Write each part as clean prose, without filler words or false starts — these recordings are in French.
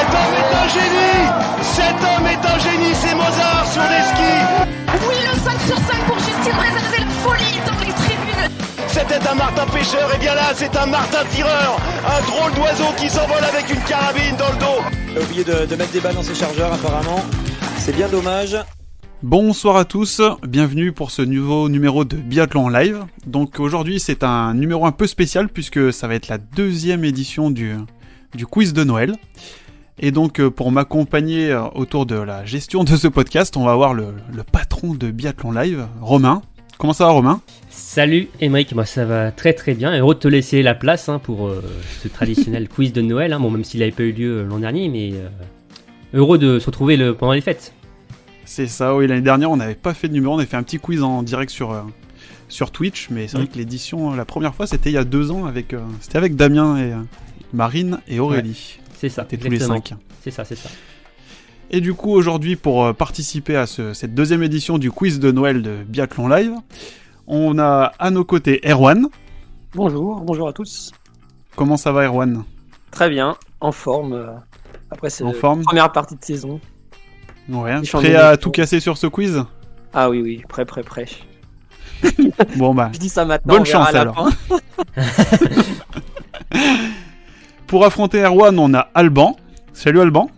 Cet homme est un génie. Cet homme est un génie, c'est Mozart sur des skis. Oui, le 5 sur 5 pour Justine Rézat, c'est la folie dans les tribunes. C'était un martin pêcheur, et bien là, c'est un martin tireur. Un drôle d'oiseau qui s'envole avec une carabine dans le dos. Il a oublié de mettre des balles dans ses chargeurs apparemment. C'est bien dommage. Bonsoir à tous, bienvenue pour ce nouveau numéro de Biathlon en live. Donc aujourd'hui c'est un numéro un peu spécial puisque ça va être la deuxième édition du quiz de Noël. Et donc pour m'accompagner autour de la gestion de ce podcast, on va avoir le patron de Biathlon live, Romain. Comment ça va Romain ? Salut Émeric, moi ça va très très bien, heureux de te laisser la place pour ce traditionnel quiz de Noël, bon même s'il n'avait pas eu lieu l'an dernier, mais heureux de se retrouver pendant les fêtes. C'est ça, oui, l'année dernière on n'avait pas fait de numéro, on avait fait un petit quiz en direct sur Twitch, mais c'est vrai que l'édition, la première fois c'était il y a 2 ans, c'était avec Damien et Marine et Aurélie. Ouais, c'est ça, c'était tous les 5. C'est ça. Et du coup aujourd'hui pour participer à cette deuxième édition du quiz de Noël de Biathlon Live, on a à nos côtés Erwan. Bonjour à tous. Comment ça va Erwan ? Très bien, en forme. Après cette première partie de saison. Ouais, prêt à tout casser sur ce quiz ? Ah oui, prêt. Bon bah, je dis ça maintenant, bonne chance alors. Pour affronter Erwan, on a Alban. Salut Alban.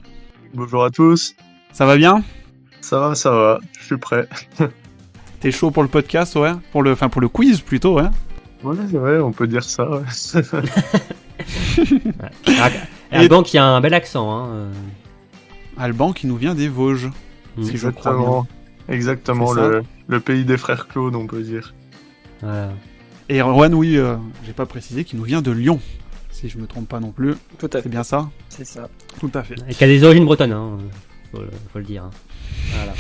Bonjour à tous. Ça va bien ? Ça va, je suis prêt. T'es chaud pour le podcast, ouais ? Pour le quiz plutôt, ouais. Ouais, on peut dire ça, ouais. Alban qui a un bel accent, Alban qui nous vient des Vosges, si je crois bien. Exactement, le pays des frères Claude, on peut dire. Voilà. Et Erwan, oui, j'ai pas précisé qu'il nous vient de Lyon, si je me trompe pas non plus. Tout à fait. C'est bien ça ? C'est ça. Tout à fait. Et qui a des origines bretonnes, faut le dire. Voilà.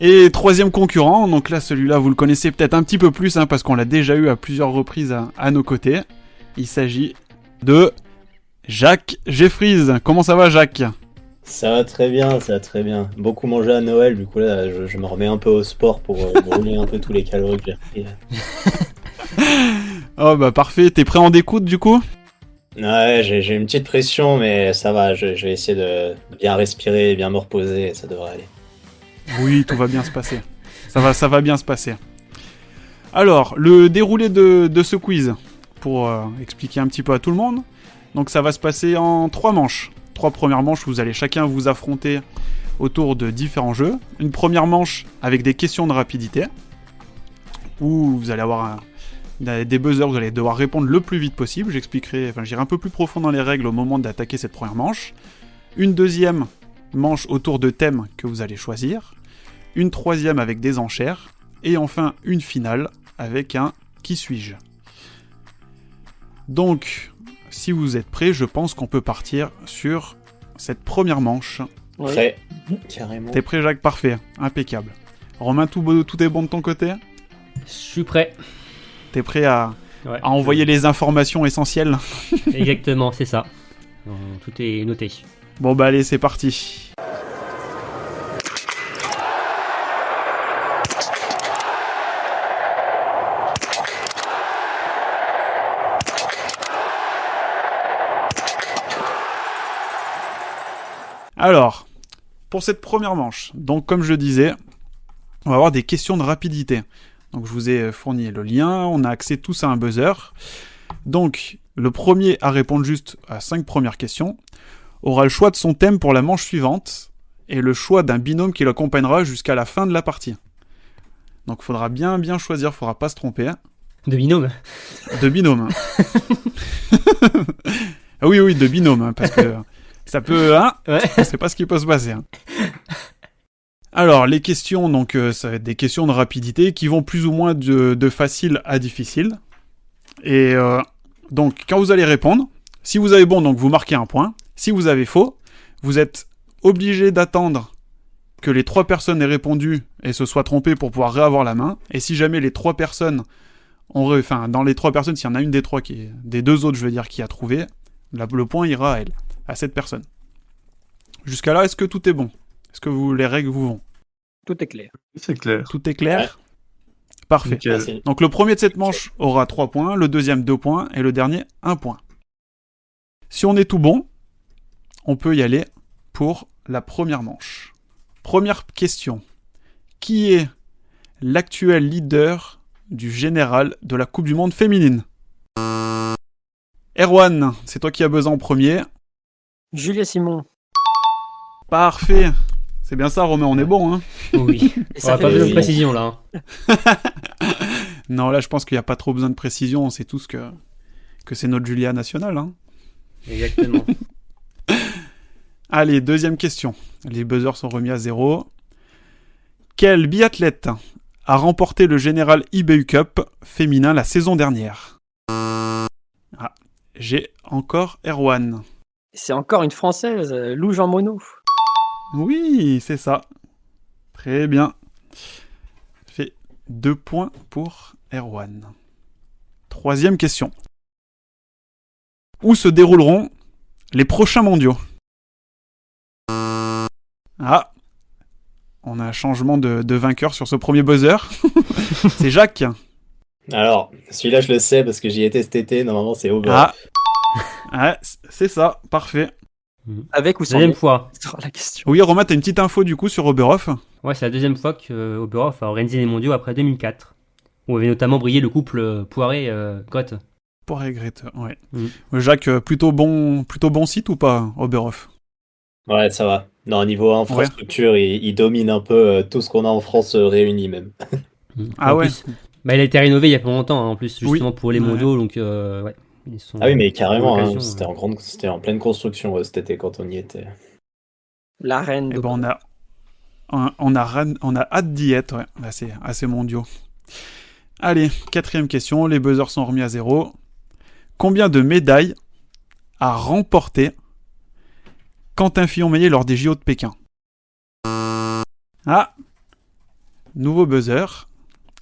Et troisième concurrent, donc là celui-là vous le connaissez peut-être un petit peu plus, parce qu'on l'a déjà eu à plusieurs reprises à nos côtés. Il s'agit de Jacques Jeffries. Comment ça va Jacques ? Ça va très bien. Beaucoup mangé à Noël, du coup là je me remets un peu au sport pour brûler un peu tous les calories que j'ai pris. Oh bah parfait, t'es prêt en découte du coup ? Ouais, j'ai une petite pression, mais ça va, je vais essayer de bien respirer, bien me reposer, ça devrait aller. Oui, tout va bien se passer. Ça va bien se passer. Alors, le déroulé de ce quiz, pour expliquer un petit peu à tout le monde. Donc ça va se passer en 3 manches. 3 premières manches, vous allez chacun vous affronter autour de différents jeux. Une première manche avec des questions de rapidité, où vous allez avoir des buzzers, vous allez devoir répondre le plus vite possible. J'irai un peu plus profond dans les règles au moment d'attaquer cette première manche. Une deuxième manche autour de thèmes que vous allez choisir. Une troisième avec des enchères. Et enfin, une finale avec un « Qui suis-je ». Donc, si vous êtes prêts, je pense qu'on peut partir sur cette première manche. Prêt, carrément. T'es prêt, Jacques ? Parfait, impeccable. Romain, tout est bon de ton côté ? Je suis prêt. T'es prêt à envoyer les informations essentielles ? Exactement, c'est ça. Tout est noté. Bon bah allez, c'est parti. Alors, pour cette première manche, donc comme je le disais, on va avoir des questions de rapidité. Donc je vous ai fourni le lien, on a accès tous à un buzzer. Donc le premier à répondre juste à 5 premières questions aura le choix de son thème pour la manche suivante et le choix d'un binôme qui l'accompagnera jusqu'à la fin de la partie. Donc il faudra bien choisir, il ne faudra pas se tromper. De binôme. De binôme. Ah oui, de binôme, parce que ça peut... Ouais. On sait pas ce qui peut se passer. Alors, les questions, donc ça va être des questions de rapidité qui vont plus ou moins de facile à difficile. Et donc, quand vous allez répondre, si vous avez bon, donc vous marquez un point. Si vous avez faux, vous êtes obligé d'attendre que les 3 personnes aient répondu et se soient trompées pour pouvoir réavoir la main. Et si jamais les 3 personnes dans les 3 personnes, s'il y en a une des 3 des 2 autres, je veux dire, qui a trouvé, le point ira à elle, à cette personne. Jusqu'à là, est-ce que tout est bon ? Est-ce que les règles vous vont ? Tout est clair. C'est clair. Tout est clair ? Ouais. Parfait. Nickel. Donc le premier de cette manche aura 3 points, le deuxième 2 points et le dernier 1 point. Si on est tout bon, on peut y aller pour la première manche. Première question. Qui est l'actuel leader du général de la Coupe du Monde féminine? Erwan, c'est toi qui as besoin en premier. Julia Simon. Parfait. C'est bien ça, Romain, on est bon, hein? Oui. Et On va pas besoin de précision là. Non, là, je pense qu'il n'y a pas trop besoin de précision. On sait tous que c'est notre Julia nationale, hein? Exactement. Allez, deuxième question. Les buzzers sont remis à 0. Quel biathlète a remporté le Général IBU Cup féminin la saison dernière? Ah, j'ai encore Erwan. C'est encore une Française, Lou Jean Monod. Oui, c'est ça. Très bien. Ça fait 2 points pour Erwan. Troisième question. Où se dérouleront les prochains mondiaux? Ah, on a un changement de vainqueur sur ce premier buzzer. C'est Jacques. Alors, celui-là, je le sais parce que j'y étais cet été. Normalement, c'est Oberhof. Ah, c'est ça, parfait. Avec ou sans Deuxième fois. C'est la question. Oui, Romain, t'as une petite info du coup sur Oberhof. Ouais, c'est la deuxième fois que Oberhof a organisé les mondiaux après 2004. Où avait notamment brillé le couple Poiré-Grete. Pour Grete, ouais. Mm. Jacques, plutôt bon site ou pas, Oberhof? Ouais, ça va. Non, niveau infrastructure, il domine un peu tout ce qu'on a en France réuni même. Ah En ouais. plus, bah, il a été rénové il y a pas longtemps, hein, en plus, justement Oui. pour les Ouais. mondiaux. Donc, ouais. Ils sont Ah oui, mais carrément, en hein, location, c'était en pleine construction cet été quand on y était. La reine. Eh ben, on a hâte d'y être, ouais. Là, c'est assez mondiaux. Allez, quatrième question, les buzzers sont remis à 0. Combien de médailles a remporté Quentin Fillon-Maillet lors des JO de Pékin? Ah, nouveau buzzer,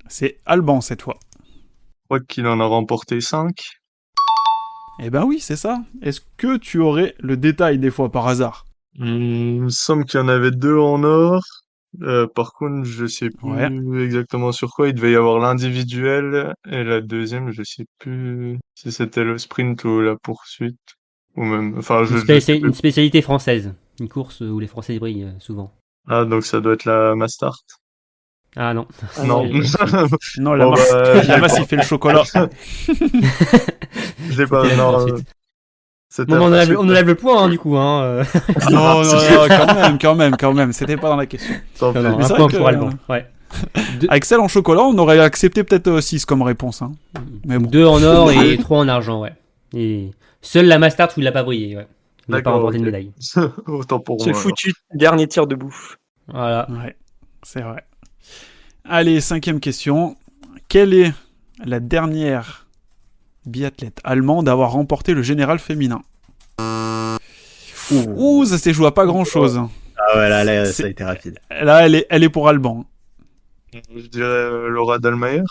c'est Alban cette fois. Je crois qu'il en a remporté 5. Eh ben oui, c'est ça. Est-ce que tu aurais le détail des fois par hasard? Il me semble qu'il y en avait 2 en or. Par contre, je sais plus exactement sur quoi. Il devait y avoir l'individuel et la deuxième, je sais plus si c'était le sprint ou la poursuite. Ou même, enfin, je sais plus. une spécialité française. Une course où les Français brillent souvent. Ah, donc ça doit être la Mastart. Ah non. Non. Non, la Bon, masse, bah, la masse, il fait le chocolat. Je l'ai pas, C'était la non. poursuite. C'était Bon, la on enlève le point, hein, du coup. Hein. Non, quand même. C'était pas dans la question. Tant pis. Non, Mais un c'est point vrai pour que- Alban. Ouais. Avec celle en chocolat, on aurait accepté peut-être 6 comme réponse. Hein. Mais bon. 2 en or et 3 en argent, ouais. Et seule la Mastart où il n'a pas brillé, ouais. Il n'a pas D'accord, remporté ok. de médaille. Autant pour C'est moi. foutu. Dernier tir de bouffe. Voilà. Ouais, c'est vrai. Allez, 5e question. Quelle est la dernière biathlète allemande à avoir remporté le général féminin? Ouh, ça s'est joué à pas grand-chose. Ah ouais, là, C'est- ça a été rapide. Là, elle est pour Alban. Je dirais Laura Dahlmeier.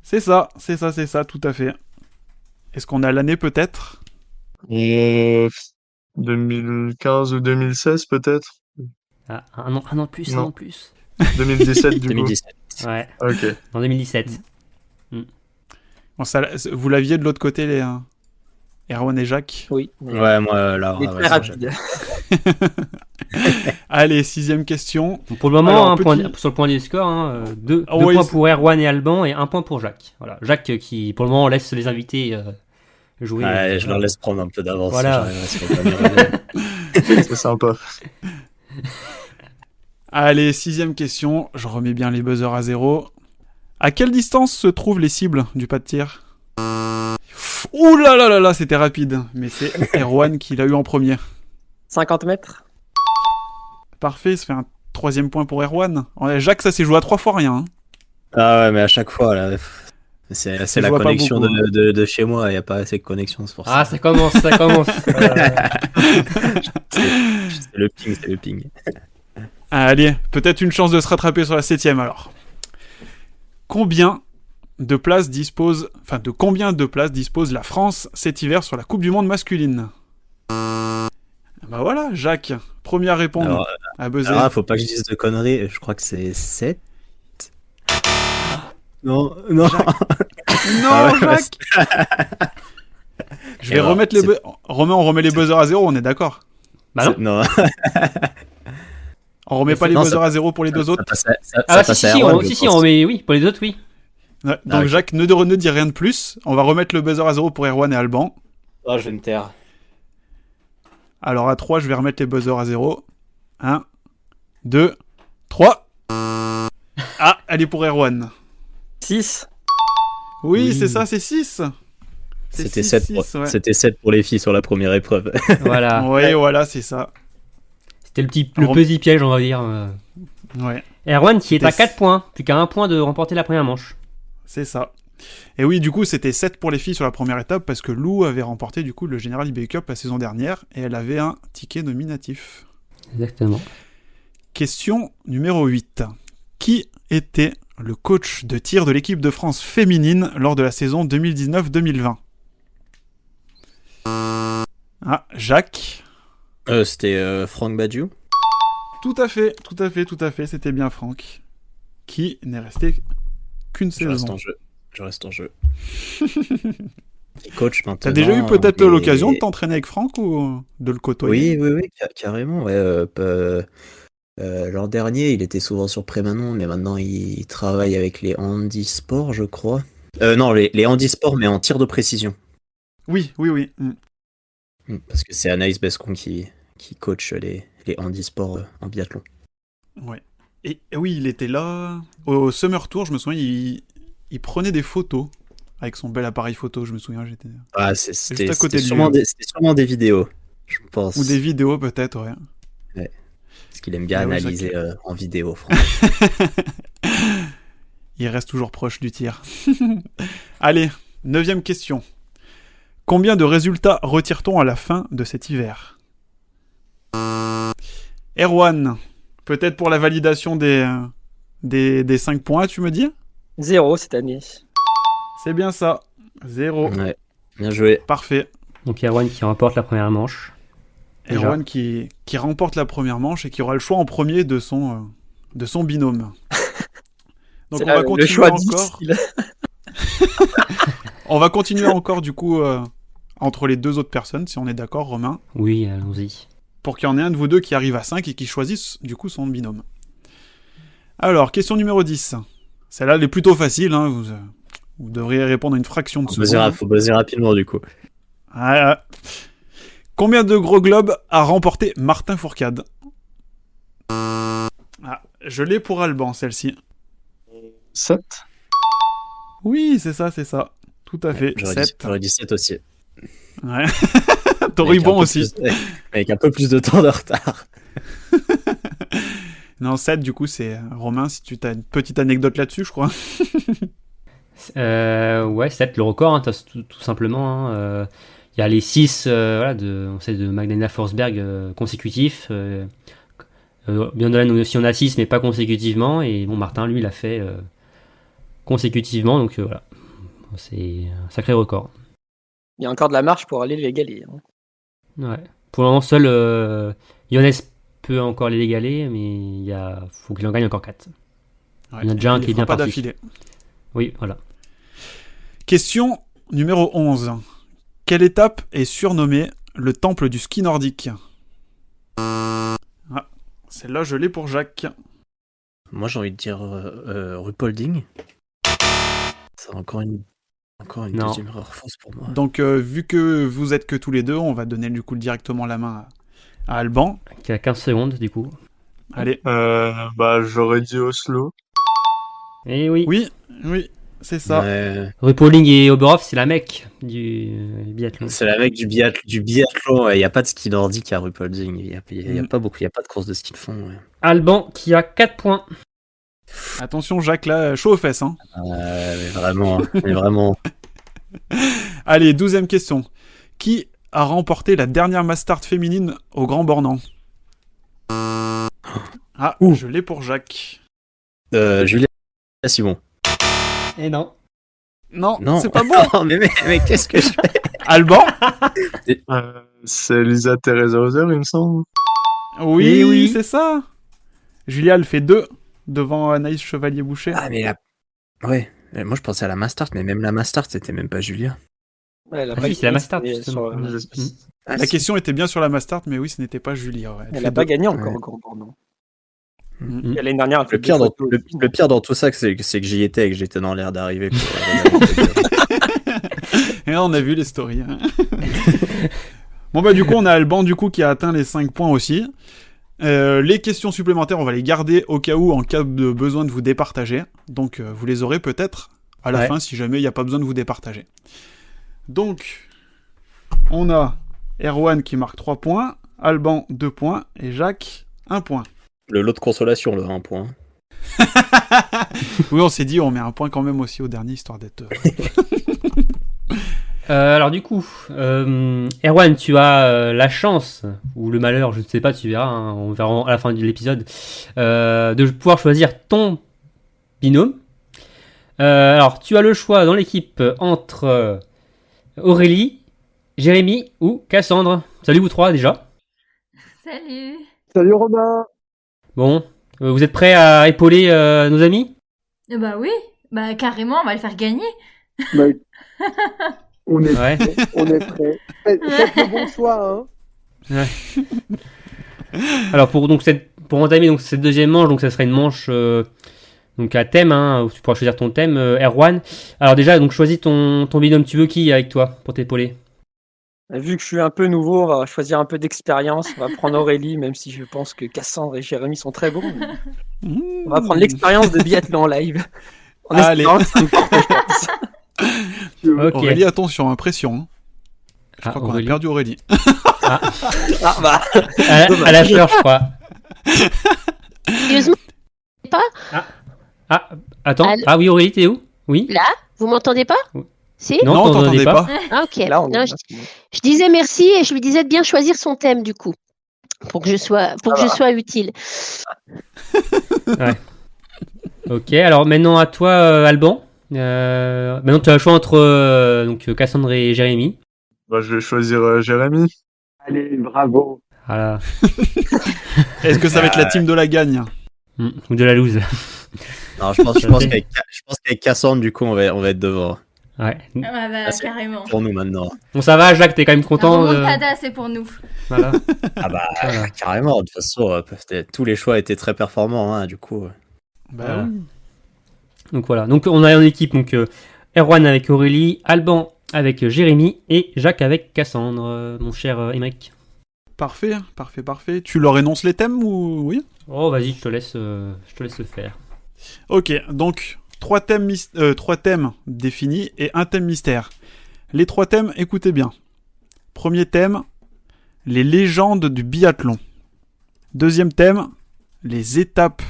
C'est ça, tout à fait. Est-ce qu'on a l'année peut-être? 2015 ou 2016 peut-être. Ah, un an de plus, Non. un an de plus. 2017 du coup. 2017. Ouais, Ok. en 2017. Bon, vous l'aviez de l'autre côté, les Erwan et Jacques? Oui. Ouais, moi, là. Il est très rapide. Allez, 6e question. Donc, pour le moment, Alors, un point, petit- sur le point des scores, deux Ah ouais, points c'est- pour Erwan et Alban et 1 point pour Jacques. Voilà. Jacques qui, pour le moment, laisse les invités jouer. Ouais, je leur laisse prendre un peu d'avance. Voilà. Si j'arrive à se retenir. C'est sympa. Allez, 6e question. Je remets bien les buzzers à 0. À quelle distance se trouvent les cibles du pas de tir? Ouh là là là là, c'était rapide. Mais c'est Erwan qui l'a eu en premier. 50 mètres. Parfait, ça fait un 3e point pour Erwan. Jacques, ça s'est joué à 3 fois rien. Hein. Ah ouais, mais à chaque fois, là, c'est Je la vois pas connexion beaucoup, de chez moi. Il n'y a pas assez de connexion, c'est pour ça. Ah, ça commence. C'est le ping, c'est le ping. Allez, peut-être une chance de se rattraper sur la 7e alors. Combien de places dispose la France cet hiver sur la Coupe du Monde masculine? Bah voilà, Jacques, premier à répondre, Alors, à buzzer. Alors, faut pas que je dise de conneries. Je crois que c'est 7. Non. Non, Ah ouais, Jacques. Je vais remettre les Romain, on remet les buzzers à 0, on est d'accord? Bah non. On remet pas les buzzers à 0 pour les deux autres? Si, on remet, oui, pour les autres, oui. Ouais, donc Jacques, ne dis rien de plus. On va remettre le buzzer à 0 pour Erwan et Alban. Oh, je vais me taire. Alors à 3, je vais remettre les buzzers à 0. 1, 2, 3. Ah, elle est pour Erwan. 6. Oui, c'est ça, c'est 6. C'était 7 pour les filles sur la première épreuve. Voilà. Ouais, voilà, c'est ça. C'était le petit piège, on va dire. Ouais. Erwan qui est à 4 points, plus qu'à 1 point de remporter la première manche. C'est ça. Et oui, du coup, c'était 7 pour les filles sur la première étape parce que Lou avait remporté du coup le General IBU Cup la saison dernière et elle avait un ticket nominatif. Exactement. Question numéro 8. Qui était le coach de tir de l'équipe de France féminine lors de la saison 2019-2020? Ah, Jacques. C'était Franck Badiou. Tout à fait, c'était bien Franck. Qui n'est resté qu'une saison. Je reste en jeu. Et coach maintenant. T'as déjà eu peut-être l'occasion de t'entraîner avec Franck ou de le côtoyer? Oui, carrément. Ouais, l'an dernier, il était souvent sur Prémanon, mais maintenant il travaille avec les handisports, je crois. Non, les handisports, mais en tir de précision. Oui. Parce que c'est Anaïs Bescon qui coach les handisports en biathlon. Ouais. Et oui, il était là au Summer Tour, je me souviens, il prenait des photos avec son bel appareil photo, je me souviens, j'étais c'était juste à côté de lui. C'était sûrement des vidéos, je pense. Ou des vidéos peut-être, ouais. Parce qu'il aime bien analyser en vidéo, Franck. Il reste toujours proche du tir. Allez, 9e question. Combien de résultats retire-t-on à la fin de cet hiver? Erwan, peut-être pour la validation des 5 points, tu me dis? 0 cette année. C'est bien ça. 0. Ouais, bien joué. Parfait. Donc Erwan qui remporte la première manche. Erwan qui remporte la première manche et qui aura le choix en premier de son binôme. Donc on va continuer le choix encore. difficile. On va continuer encore du coup entre les deux autres personnes, si on est d'accord, Romain. Oui, allons-y. Pour qu'il y en ait un de vous deux qui arrive à 5 et qui choisisse du coup son binôme. Alors, question numéro 10. Celle-là, elle est plutôt facile, hein. Vous devriez répondre à une fraction de seconde. Faut buzzer rapidement du coup. Combien de gros globes a remporté Martin Fourcade? Je l'ai pour Alban, celle-ci. 7. Oui, c'est ça. Tout à fait, 7. J'aurais dit 7 aussi. Ouais. T'aurais eu bon aussi. Avec un peu plus de temps de retard. Non, 7, du coup, c'est Romain, si tu as une petite anecdote là-dessus, je crois. Ouais, 7, le record, hein, tout simplement. Il y a les 6 de Magdalena Forsberg consécutifs. Björn aussi, on a 6, mais pas consécutivement. Et bon, Martin, lui, l'a fait consécutivement. Donc voilà, c'est un sacré record. Il y a encore de la marche pour aller l'égaler. Hein. Ouais. Pour le moment, seul Jonas peut encore les égaler, mais faut qu'il en gagne encore 4. Ouais, il y en a déjà un qui est bien pas parti. D'affilée. Oui, voilà. Question numéro 11. Quelle étape est surnommée le temple du ski nordique? Celle-là, je l'ai pour Jacques. Moi, j'ai envie de dire Ruhpolding. C'est encore une deuxième erreur fausse pour moi. Donc, vu que vous êtes que tous les deux, on va donner du coup directement la main à Alban. Qui a 15 secondes, du coup. Allez. J'aurais dit Oslo. Eh oui. Oui, c'est ça. Ruhpolding et Oberhof, c'est la Mecque du biathlon. C'est la Mecque du biathlon. Il n'y a pas de ski nordique à Ruhpolding. Il n'y a pas beaucoup. Il n'y a pas de course de ski de fond. Ouais. Alban qui a 4 points. Attention, Jacques, là, chaud aux fesses. Hein. Mais vraiment. Allez, 12e question. Qui a remporté la dernière Mastart féminine au Grand Bornand? Je l'ai pour Jacques. Julia Simon. Et non. Non, c'est pas bon. mais qu'est-ce que je fais? Alban? C'est Lisa Theresa Hauser, il me semble. Oui, c'est ça. Julia, elle fait 2 devant Anaïs Chevalier-Boucher. Ah, mais là... Ouais, moi je pensais à la Mastart, mais même la Mastart, c'était même pas Julia. Ouais, elle a Ah pas si, c'est la gagné, Mastart, c'était justement. sur- Ah, La question était bien sur la Mastart, mais oui, ce n'était pas Julie. Ouais. Elle fait n'a pas deux. gagné encore Ouais. au Grand Bordeaux. Mm. L'année dernière, elle fait Le pire, deux dans, photos le, aussi. le pire dans tout ça, c'est que j'y étais et que j'étais dans l'air d'arriver. quoi. Et là, on a vu les stories. Hein. Bon bah du coup, on a Alban du coup qui a atteint les 5 points aussi. Les questions supplémentaires, on va les garder au cas où, en cas de besoin de vous départager. Donc vous les aurez peut-être à la fin si jamais il n'y a pas besoin de vous départager. Donc, on a Erwan qui marque 3 points, Alban 2 points et Jacques 1 point. Le lot de consolation, le 1 point. Oui, on s'est dit on met un point quand même aussi au dernier, histoire d'être... Alors du coup, Erwan, tu as la chance, ou le malheur, je ne sais pas, tu verras, hein, on verra à la fin de l'épisode, de pouvoir choisir ton binôme. Alors, tu as le choix dans l'équipe entre Aurélie, Jérémy ou Cassandre. Salut vous trois déjà. Salut. Salut Romain. Bon, vous êtes prêts à épauler nos amis? Bah oui, bah carrément, on va le faire gagner. On est Ouais. on est prêts. Faites le bon choix, hein. Alors pour entamer donc cette deuxième manche, donc ça serait une manche donc à thème, hein, où tu pourras choisir ton thème, Erwan. Alors déjà, donc choisis ton binôme. Tu veux qui avec toi pour t'épauler? Vu que je suis un peu nouveau, on va choisir un peu d'expérience. On va prendre Aurélie, même si je pense que Cassandre et Jérémy sont très bons. On va prendre l'expérience de biathlon en live. En Allez. espérant que ça me porte chance. Ok. Aurélie, attention, pression. Hein. Je Ah, crois qu'on a Aurélie. perdu Aurélie. Ah bah. À la peur, je crois. Sérieusement, Ah, attends. Allô Ah oui, Aurélie, t'es où? Oui. là, vous m'entendez pas? Oui. Si? Non, Non, t'entendais t'entendais pas. Ah, ok. Là, on Non, est... je disais merci et je lui disais de bien choisir son thème du coup, pour que je sois utile. Ok. Alors maintenant à toi, Alban. Maintenant tu as le choix entre donc Cassandre et Jérémy. Bah, je vais choisir Jérémy. Allez, bravo. Voilà. Est-ce que ça va être la team de la gagne? Ou de la loose. Non, je pense qu'avec Cassandre, du coup, on va être devant. Ouais. Ah bah c'est- carrément. Pour nous maintenant. Bon, ça va, Jacques, t'es quand même La content. remontada, c'est pour nous. Voilà. Ah bah, Voilà. carrément. De toute façon, tous les choix étaient très performants, hein, du coup. Bah Voilà. oui. Donc voilà. Donc on a en équipe donc Erwan avec Aurélie, Alban avec Jérémy et Jacques avec Cassandre, mon cher Émeric. Parfait, parfait, parfait. Tu leur énonces les thèmes ou... Oui. Oh, vas-y, je te laisse le faire. Ok, donc 3 thèmes, 3 thèmes définis et un thème mystère. Les 3 thèmes, écoutez bien. Premier thème, les légendes du biathlon. Deuxième thème, les étapes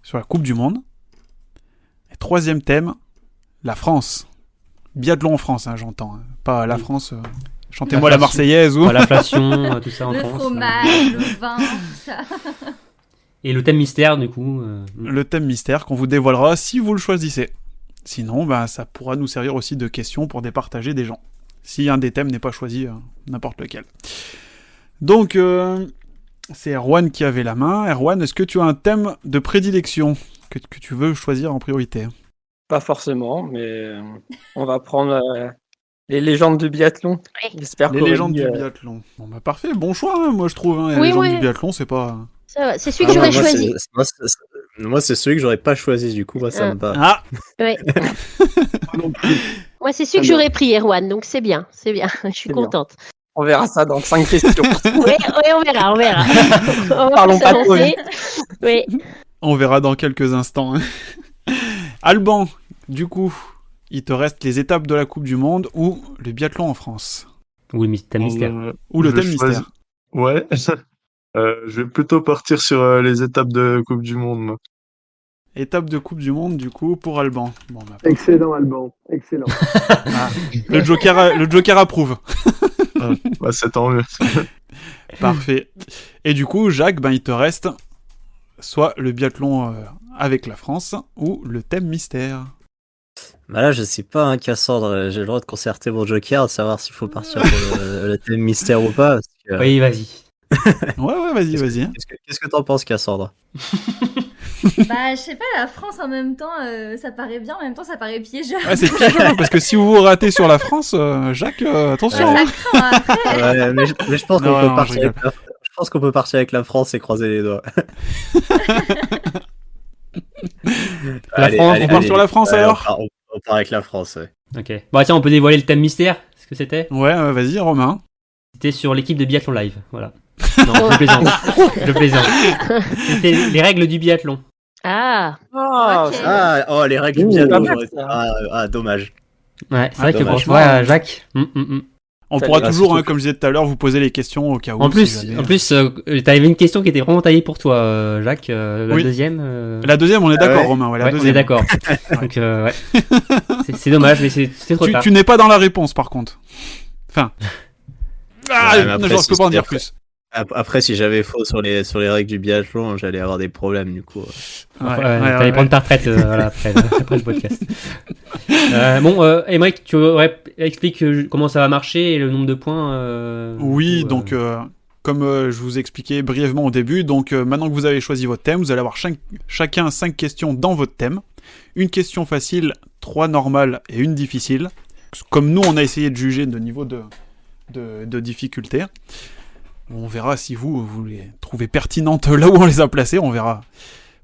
sur la Coupe du Monde. Et troisième thème, la France. Biathlon en France, hein, j'entends. Hein. Pas la France. Chantez-moi la Marseillaise ou... L'inflation, tout ça en Le France. fromage, le vin, tout ça. Et le thème mystère, du coup. Le thème mystère qu'on vous dévoilera si vous le choisissez. Sinon, bah, ça pourra nous servir aussi de question pour départager des gens. Si un des thèmes n'est pas choisi, n'importe lequel. Donc, c'est Erwan qui avait la main. Erwan, est-ce que tu as un thème de prédilection que tu veux choisir en priorité? Pas forcément, mais on va prendre les légendes du biathlon. J'espère Les qu'Aurélie, légendes du biathlon. Bon, bah parfait, bon choix, hein, moi je trouve. Hein, les Oui, légendes oui. du biathlon, c'est pas... Ça va, c'est celui que j'aurais choisi. Moi, c'est celui que j'aurais pas choisi, du coup, moi, ça me va. Ah Ouais. Moi, c'est celui que j'aurais pris, Erwan, donc c'est bien, je suis C'est bien. contente. On verra ça dans 5 questions. Oui, on verra. On va Parlons pas trop s'avancer. Oui. On verra dans quelques instants. Hein. Alban, du coup, il te reste les étapes de la Coupe du Monde ou le biathlon en France. Ou le thème mystère. Ou le Je thème choisis- mystère. Ouais. Je vais plutôt partir sur les étapes de Coupe du Monde, moi. Étape de Coupe du Monde, du coup, pour Alban. Bon, bah, Excellent, Alban. Excellent. le Joker approuve. Bah, c'est tant mieux. Parfait. Et du coup, Jacques, ben, il te reste soit le biathlon avec la France ou le thème mystère. Bah là, je sais pas, hein, Cassandre, j'ai le droit de concerter mon Joker, de savoir s'il faut partir pour le thème mystère ou pas. Parce que, Oui, vas-y. Ouais, vas-y. Qu'est-ce que t'en penses, Cassandra? Bah, je sais pas, la France en même temps, ça paraît bien, en même temps, ça paraît piégeur. Ouais, c'est piégeux, hein, parce que si vous vous ratez sur la France, Jacques, attention. Ça hein. craint, après. Ouais, mais je pense qu'on Non, peut non, partir je avec je pense qu'on peut partir avec la France et croiser les doigts. La France, on part sur la France, alors on part avec la France, ouais. Ok. Bon, tiens, on peut dévoiler le thème mystère. Ce que c'était. Ouais, vas-y, Romain. C'était sur l'équipe de biathlon live. Voilà. Non, je plaisante. Je plaisante. C'était les règles du biathlon. Ah, Ok. Les règles du Ouh, biathlon. pas mal, ça. Dommage. Ouais, c'est vrai que dommage. franchement, Jacques. On Ça pourra les- toujours, surtout- comme je disais tout à l'heure, vous poser les questions au cas où. En si plus, jamais. t'avais une question qui était vraiment taillée pour toi, Jacques. La Oui. deuxième. La deuxième, on est d'accord, ouais. Romain. Ouais, la Ouais, on deuxième. est d'accord. Donc, ouais. C'est dommage, mais c'est trop tard. Tu n'es pas dans la réponse, par contre. Enfin. Ouais, mais après, je peux pas en dire après- plus. Après, si j'avais faux sur les règles du biathlon, j'allais avoir des problèmes, du coup. T'allais prendre ta retraite voilà, après le podcast. Aymeric, tu expliques comment ça va marcher et le nombre de points. Oui, du coup, donc comme je vous expliquais brièvement au début, donc maintenant que vous avez choisi votre thème, vous allez avoir chacun 5 questions dans votre thème. Une question facile, 3 normales et une difficile. Comme nous, on a essayé de juger de niveau de difficulté. On verra si vous les trouvez pertinentes là où on les a placées, on verra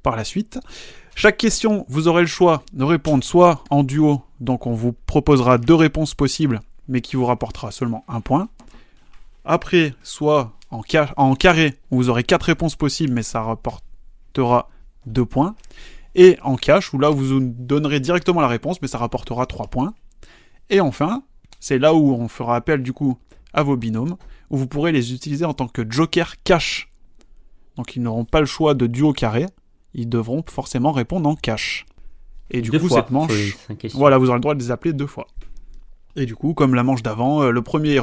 par la suite. Chaque question, vous aurez le choix de répondre soit en duo, donc on vous proposera 2 réponses possibles, mais qui vous rapportera seulement 1 point. Après, soit en carré, où vous aurez 4 réponses possibles, mais ça rapportera 2 points. Et en cash, où là, vous nous donnerez directement la réponse, mais ça rapportera 3 points. Et enfin, c'est là où on fera appel du coup à vos binômes, où vous pourrez les utiliser en tant que joker cash. Donc ils n'auront pas le choix de duo carré, ils devront forcément répondre en cash. Et du 2 coup, fois cette manche, sur les 5 questions. voilà, vous aurez le droit de les appeler 2 fois. Et du coup, comme la manche d'avant, le premier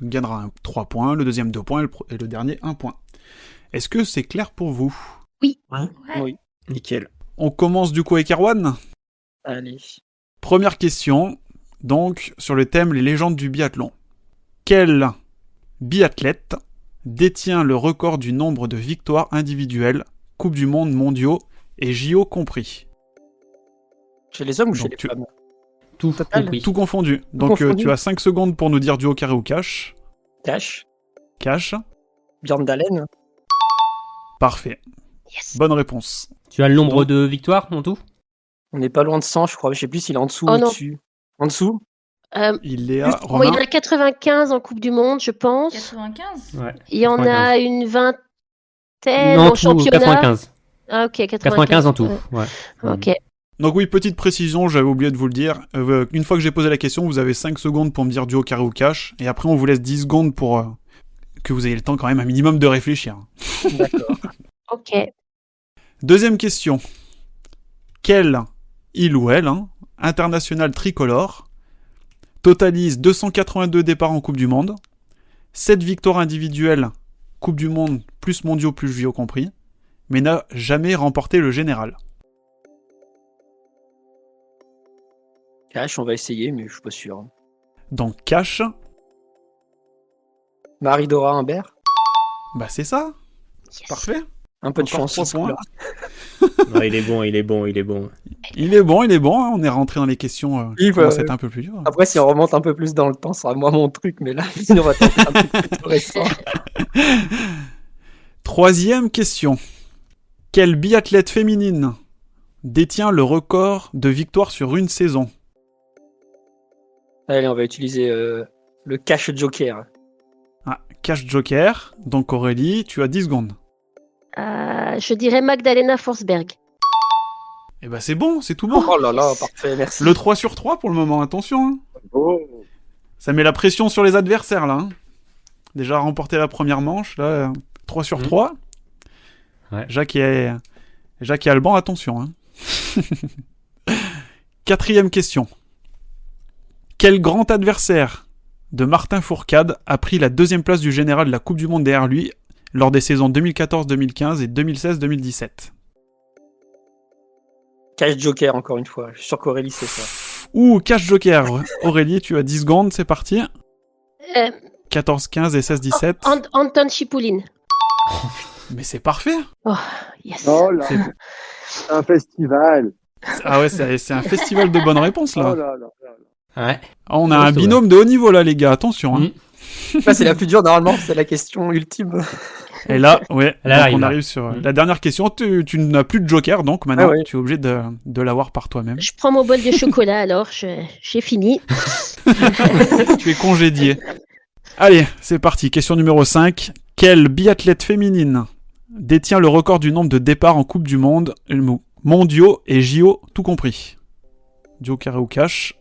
gagnera 3 points, le deuxième 2 points et le dernier 1 point. Est-ce que c'est clair pour vous? Oui. Nickel. On commence du coup avec Erwan. Allez. Première question, donc sur le thème les légendes du biathlon. Quel biathlète détient le record du nombre de victoires individuelles, Coupe du Monde, mondiaux et JO compris? Chez les hommes ou chez Donc les tu- femmes? Tout Total. compris. Tout confondu. Donc confondu. tu as 5 secondes pour nous dire duo carré ou cash. Cash. Cash. Björn Dalen. Parfait. yes. Bonne réponse. Tu as le nombre de victoires en tout? On n'est pas loin de 100, je crois. Je sais plus s'il est en dessous Oh ou non. dessus. En dessous? Il est à Moi, il y Romain. en a 95 en Coupe du Monde, je pense. 95. Ouais. Il y en 95. a une vingtaine Non, en tout, championnat. 95. Ah, ok, 95 en tout. Ouais. Ouais. Ok. Donc oui, petite précision, j'avais oublié de vous le dire. Une fois que j'ai posé la question, vous avez 5 secondes pour me dire duo carré ou cash. Et après, on vous laisse 10 secondes pour que vous ayez le temps quand même un minimum de réfléchir. D'accord. Ok. Deuxième question. Quel, il ou elle, international tricolore, totalise 282 départs en Coupe du Monde, 7 victoires individuelles, Coupe du Monde plus mondiaux plus JO compris, mais n'a jamais remporté le général? Cash, on va essayer, mais je suis pas sûr. Donc cash, Marie-Dora Humbert. bah c'est ça. Yes. Parfait. Un peu de Encore chance. 3 sur ce points. coup-là. Non, il est bon. Il est bon, on est rentré dans les questions Oui, qui commencent à bah, être un peu plus dures. Après, si on remonte un peu plus dans le temps, ce sera moi mon truc, mais là, on va tenter un truc plus récent. Troisième question. Quelle biathlète féminine détient le record de victoires sur une saison? Allez, on va utiliser le cash joker. Ah, cash joker. Donc Aurélie, tu as 10 secondes. Je dirais Magdalena Forsberg. Eh ben c'est bon, c'est tout bon. Oh là là, parfait, merci. Le 3 sur 3 pour le moment, attention. Ça met la pression sur les adversaires là. Déjà remporté la première manche, là 3 sur 3. Ouais. Jacques et Alban, attention. Quatrième question. Quel grand adversaire de Martin Fourcade a pris la 2e place du général de la Coupe du Monde derrière lui lors des saisons 2014-2015 et 2016-2017? Cash joker, encore une fois. Je suis sûr qu'Aurélie, c'est ça. Ouh, cash joker. Aurélie, tu as 10 secondes, c'est parti. 14-15 et 16-17. Anton Chipouline. Mais c'est parfait. Oh, yes. Oh là, C'est- c'est un festival. Ah ouais, c'est un festival de bonnes réponses là. Oh là là là là. Ouais. Ah, on a Ouais, un c'est binôme de haut niveau là, les gars. Attention. Hein. Là, c'est la plus dure, normalement, c'est la question ultime. Et là, ouais, Là, donc arrive, on là. arrive sur la dernière question. Tu n'as plus de joker, donc maintenant Ah ouais. tu es obligé de l'avoir par toi-même. Je prends mon bol de chocolat alors, j'ai fini. Tu es congédié. Allez, c'est parti. Question numéro 5. Quelle biathlète féminine détient le record du nombre de départs en Coupe du Monde, mondiaux et JO tout compris? Duo, carré ou cash?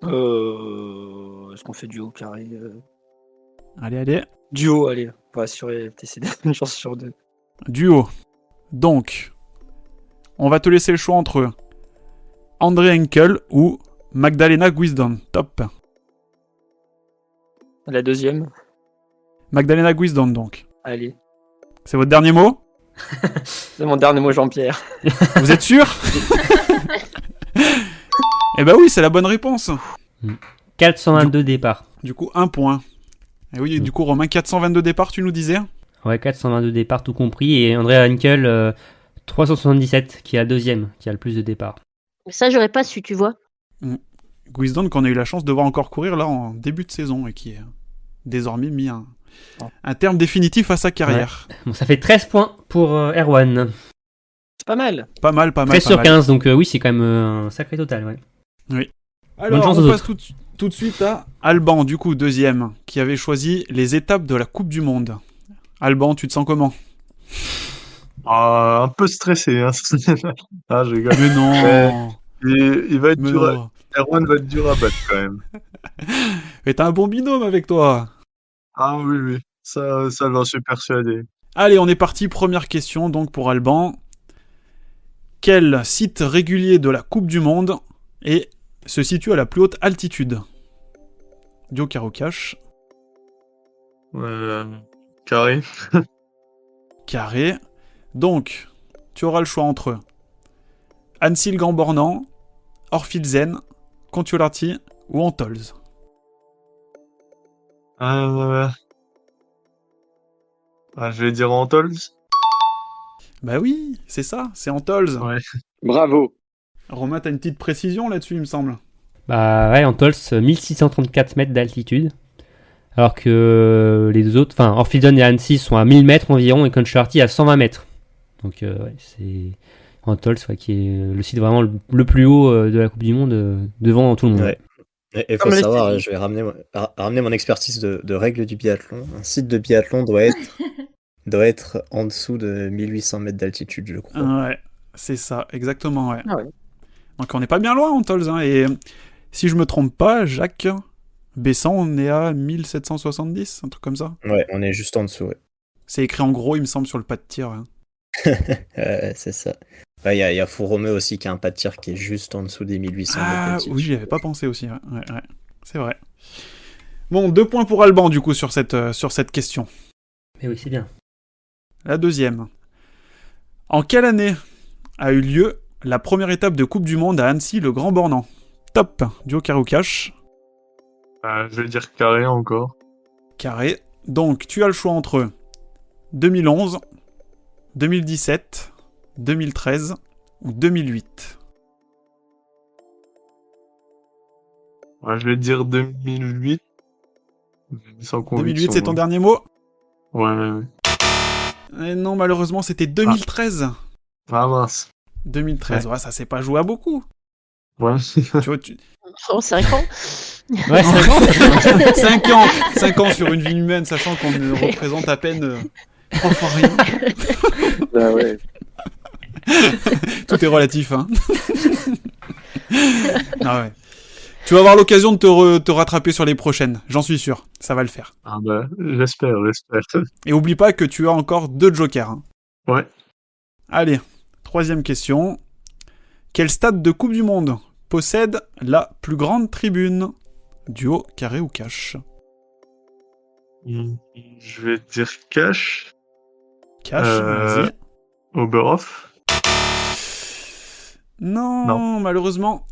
Est-ce qu'on fait duo carré Allez. Duo, allez, pas assurer TCD, une chance sur 2. Duo. Donc, on va te laisser le choix entre André Henkel ou Magdalena Guisdon. Top. La deuxième, Magdalena Guisdon, donc. allez. C'est votre dernier mot? C'est mon dernier mot, Jean-Pierre. Vous êtes sûr? Eh ben oui, c'est la bonne réponse. 422 départs. Du coup, 1 point. Et oui, du coup, Romain, 422 départs, tu nous disais? Ouais, 422 départs tout compris. Et André Henkel, 377, qui est la deuxième, qui a le plus de départs. Ça, j'aurais pas su, tu vois. Guisdon, qu'on a eu la chance de voir encore courir là en début de saison et qui est désormais mis un terme définitif à sa carrière. Bon, ça fait 13 points pour Erwan. C'est pas mal. Pas mal. 13 sur 15, donc oui, c'est quand même un sacré total, ouais. Oui. Bonne Alors, chance on aux passe tout de suite à Alban, du coup, deuxième, qui avait choisi les étapes de la Coupe du Monde. Alban, tu te sens comment? Un peu stressé, hein. Ah, je rigole. Mais non. Il va être Mais dur à... non. Erwan va être dur à battre quand même. Mais t'as un bon binôme avec toi. Ah oui, ça j'en suis persuadé. Allez, on est parti. Première question donc pour Alban. Quel site régulier de la Coupe du Monde se situe à la plus haute altitude? Duo, carré ou cash? Carré. Carré. Donc, tu auras le choix entre Annecy-le-Grand-Bornand, Orphilsen, Kontiolahti ou Antolz. Je vais dire Antolz. Bah oui, c'est ça, c'est Antolz. Ouais. Bravo. Romain, t'as une petite précision là-dessus, il me semble. Bah ouais, Antols, 1634 mètres d'altitude. Alors que les deux autres, enfin Orphilsen et Annecy sont à 1000 mètres environ et Kontiolahti à 120 mètres. Donc ouais, c'est Antols qui est le site vraiment le plus haut de la Coupe du Monde devant tout le monde. Ouais. Et il faut savoir, je vais ramener mon expertise de règles du biathlon. Un site de biathlon doit être en dessous de 1800 mètres d'altitude, je crois. Ouais, c'est ça, exactement, ouais. Ah ouais. Donc on n'est pas bien loin, Antolz, hein, et si je me trompe pas, Jacques Besson, on est à 1770, un truc comme ça. Ouais, on est juste en dessous, ouais. C'est écrit en gros, il me semble, sur le pas de tir. Hein. C'est ça. Il y a Fouromeux aussi qui a un pas de tir qui est juste en dessous des 1800 mètres d'altitude. Oui, j'y avais pas pensé aussi, ouais, c'est vrai. Bon, 2 points pour Alban, du coup, sur cette question. Mais oui, c'est bien. La deuxième. En quelle année a eu lieu la première étape de Coupe du Monde à Annecy-le-Grand-Bornand? Top. Duo, carré ou cash? Je vais dire carré encore. Carré. Donc, tu as le choix entre 2011, 2017, 2013 ou 2008. Je vais dire 2008. Sans conviction. 2008, c'est ton dernier mot? Ouais. Et non, malheureusement, c'était 2013. Ah mince. 2013, ouais, ça s'est pas joué à beaucoup. Ouais. Tu vois, Oh, 5 ans. Ouais, c'est 5 ans sur une vie humaine, sachant qu'on ne représente à peine 3 fois rien. Bah ouais. Tout est relatif, hein. Ah ouais. Tu vas avoir l'occasion de te rattraper sur les prochaines, j'en suis sûr, ça va le faire. Ah bah, j'espère. Et oublie pas que tu as encore 2 jokers. Hein. Ouais. Allez, 3e question. Quel stade de Coupe du Monde possède la plus grande tribune? Duo, carré ou cash? Je vais dire cash. Cash, vas-y. Oberhof. Non, malheureusement,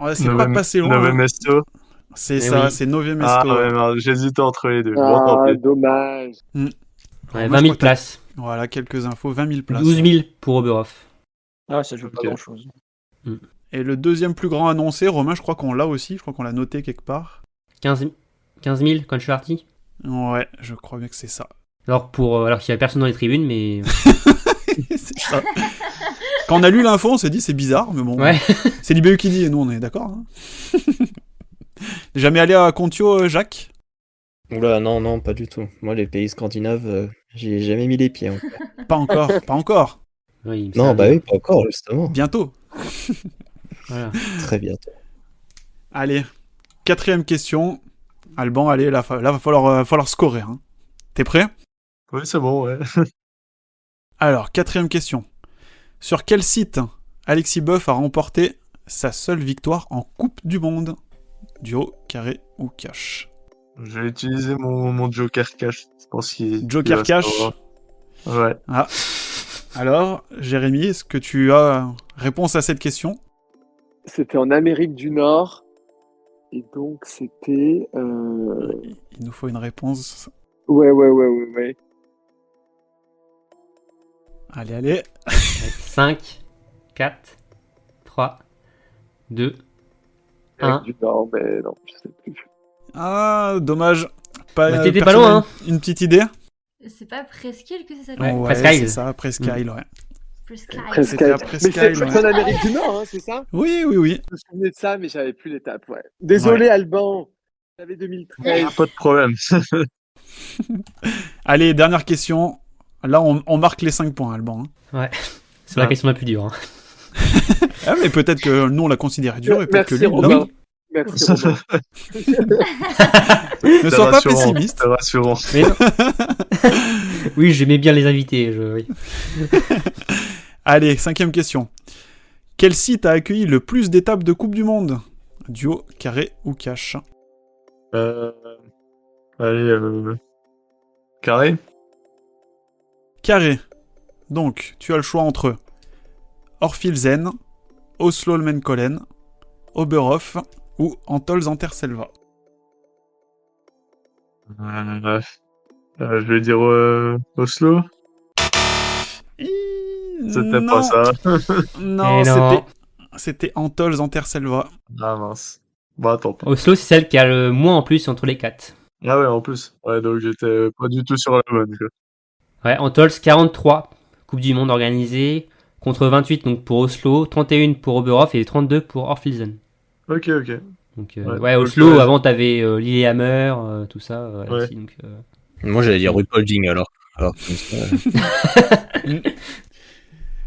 ouais, c'est Nové pas passé loin. Nové Hein. Mesto. C'est Eh ça, oui. c'est Nové Ah Mesto. ouais, non, j'hésitais entre les deux. Bon, tant Ah, pis. dommage. Ouais, Moi, 20 je 000 crois que places. Voilà, quelques infos, 20 000 places. 12 000 pour Oberhof. Ah, ça joue pas Ok. grand-chose. Et le deuxième plus grand annoncé, Romain, je crois qu'on l'a aussi, je crois qu'on l'a noté quelque part. 15 000 Concerti. Ouais, je crois bien que c'est ça. Alors qu'il y a personne dans les tribunes, mais C'est ça. Quand on a lu l'info, on s'est dit c'est bizarre, mais bon. ouais. C'est l'IBU qui dit et nous on est d'accord. Hein. Jamais allé à Contio, Jacques? Oula, non, pas du tout. Moi, les pays scandinaves, j'y ai jamais mis les pieds encore. Pas encore, pas encore. Oui, Non, ça bah arrive. oui, pas encore, justement. Bientôt. Voilà. Très bientôt. Allez, quatrième question. Alban, allez, là va falloir scorer. Hein. T'es prêt? Oui, c'est bon, ouais. Alors, quatrième question. Sur quel site Alexis Boeuf a remporté sa seule victoire en Coupe du Monde? Duo, carré ou cash? Je vais utiliser mon Joker Cash. Je pense qu'il Joker va cash. savoir. Ouais. Ah. Alors, Jérémy, est-ce que tu as réponse à cette question? C'était en Amérique du Nord. Et donc, c'était... Il nous faut une réponse. Ouais. Allez. 5, 4, 3, 2, 1. Amérique du Nord, mais non, je sais plus. Ah, dommage. Pas, Bah, t'étais pas personne loin, a hein. Une petite idée? C'est pas Presqu'île que ça Ouais, s'appelle? Ouais, Presqu'île. c'est ça, Presqu'île, ouais. Presqu'île. C'était à Mais Presqu'île, c'est ouais. en Amérique du Nord, hein, c'est ça? Oui. Je me souvenais de ça, mais j'avais plus l'étape, ouais. Désolé, Alban. J'avais 2013. Pas de problème. Allez, dernière question. Là, on marque les 5 points, Alban. Hein. Ouais. C'est la question la plus dure. Hein. Ah, mais peut-être que nous, on l'a considéré dur et peut-être que Merci, lui, Robin. non. Merci, Robin. Ne sois pas pessimiste. C'est rassurant. Mais non. Oui, j'aimais bien les invités. Oui. Allez, cinquième question. Quel site a accueilli le plus d'étapes de Coupe du Monde? Duo, carré ou cash? Allez, carré. Carré. Donc, tu as le choix entre Orfilsen, Oslo-Holmenkollen, Oberhof ou Antolz-Anterselva. Je vais dire Oslo. C'était Non. pas ça. Non, Et non. c'était Antolz-Anterselva. Ah mince. Bah tant pis. Oslo, c'est celle qui a le moins en plus entre les 4. Ah ouais, en plus. Ouais, donc j'étais pas du tout sur la bonne. Quoi. Ouais, Antolz, 43 Coupe du Monde organisée, contre 28 donc pour Oslo, 31 pour Oberhof et 32 pour Orfilsen. Ok. Donc, Ouais, ouais, donc, Oslo, ouais. avant t'avais Lillehammer, tout ça. Ouais. Aussi, donc, Moi, j'allais dire Ruhpolding alors. Alors, comme ça,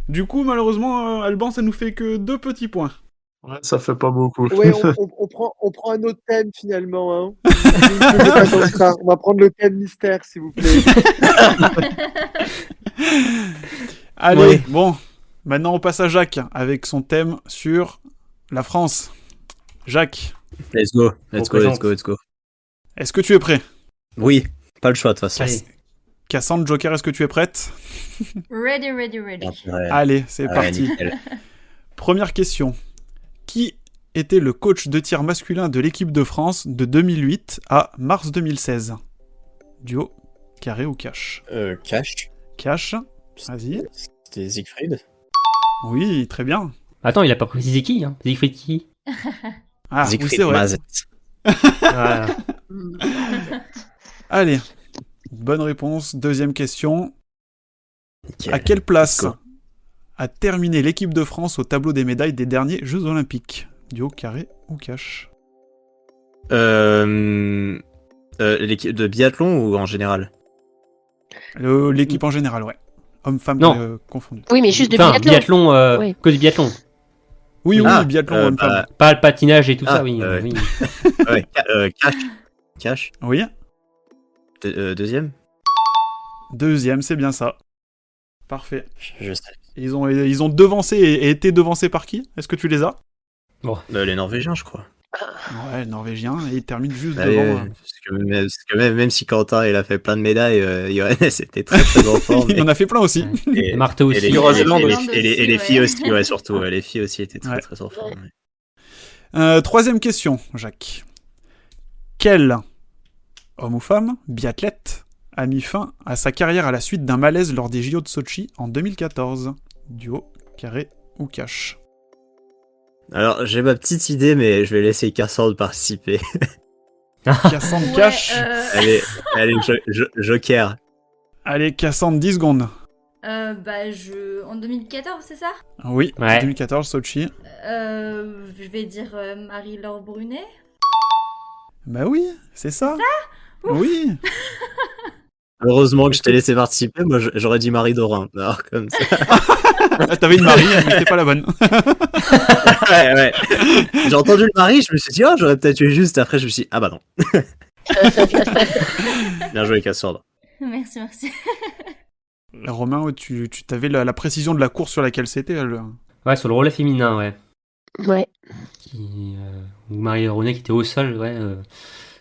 Du coup, malheureusement, Alban, ça nous fait que 2 petits points. Ouais, ça fait pas beaucoup. Ouais, on prend un autre thème finalement. Hein. Je fais pas comme ça. On va prendre le thème mystère, s'il vous plaît. Allez, Ouais. bon. Maintenant, on passe à Jacques avec son thème sur la France. Jacques, let's go. est-ce que tu es prêt? Oui, pas le choix de toute façon. allez. Cassandre, Joker, est-ce que tu es prête? Ready. Ouais. Allez, c'est Ouais, parti. nickel. Première question. Qui était le coach de tir masculin de l'équipe de France de 2008 à mars 2016? Duo, carré ou cash? Cash. Cash, vas-y. C'était Siegfried. Oui, très bien. Attends, il a pas précisé qui, hein. Siegfried qui? Ah, oui, Siegfried c'est vrai. Mazet. Voilà. Allez, bonne réponse. Deuxième question. Nickel. À quelle place Let's go. a terminé l'équipe de France au tableau des médailles des derniers Jeux Olympiques? Duo, carré ou cash? L'équipe de biathlon ou en général? L'équipe en général, ouais. Hommes-femmes Non. confondus. Oui, mais juste de Enfin, biathlon. Oui. que du biathlon. Oui, Ah, biathlon, bah, hommes-femmes. Pas le patinage et tout Ah, ça, oui. ouais. oui. Ouais, Cash. Oui, Deuxième. deuxième, c'est bien ça. Parfait. Je sais. Ils ont devancé et été devancés par qui? Est-ce que tu les as? Les Norvégiens, je crois. Ouais, Norvégien, et ils terminent juste Allez, devant. parce que même si Quentin il a fait plein de médailles, Johannes était très en forme. Il en a fait plein aussi. Et Marteau aussi. Et les, Heureusement, les filles aussi, ouais, surtout. Ouais. Les filles aussi étaient très en forme. Troisième question, Jacques. Quel homme ou femme, biathlète, a mis fin à sa carrière à la suite d'un malaise lors des JO de Sochi en 2014? Duo, carré ou cash? Alors, j'ai ma petite idée, mais je vais laisser Cassandre participer. Cassandre cash. Allez, Joker. Allez, Cassandre, 10 secondes. En 2014, c'est ça? Oui, Ouais. 2014, Sochi. Je vais dire Marie-Laure Brunet. Bah oui, c'est ça. Oui. Heureusement que je t'ai laissé participer, moi j'aurais dit Marie Dorin. Alors, comme ça. T'avais une Marie, mais c'était pas la bonne. ouais. J'ai entendu le Marie, je me suis dit, oh, j'aurais peut-être eu juste. Après, je me suis dit, ah bah non. Bien joué, Cassandre. Merci. Romain, tu t'avais la précision de la course sur laquelle c'était. Ouais, sur le relais féminin, ouais. Ouais. Où Marie-Laure Brunet qui était au sol, ouais.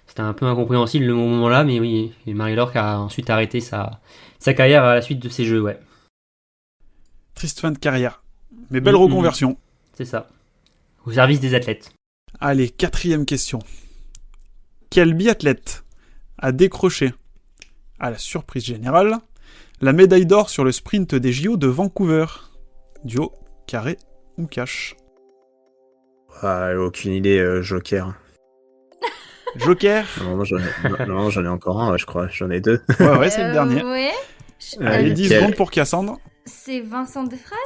C'était un peu incompréhensible le moment-là, mais oui. Et Marie-Laure qui a ensuite arrêté sa carrière à la suite de ces jeux, ouais. Triste fin de carrière. Mais belle reconversion. C'est ça. Au service des athlètes. Allez, 4e question. Quel biathlète a décroché, à la surprise générale, la médaille d'or sur le sprint des JO de Vancouver? Duo, carré ou cash? Aucune idée, Joker. Joker? Non, j'en ai encore un, ouais, je crois. J'en ai 2. Ouais, c'est le dernier. Ouais. Allez, 10 secondes pour Cassandre. C'est Vincent Defrane?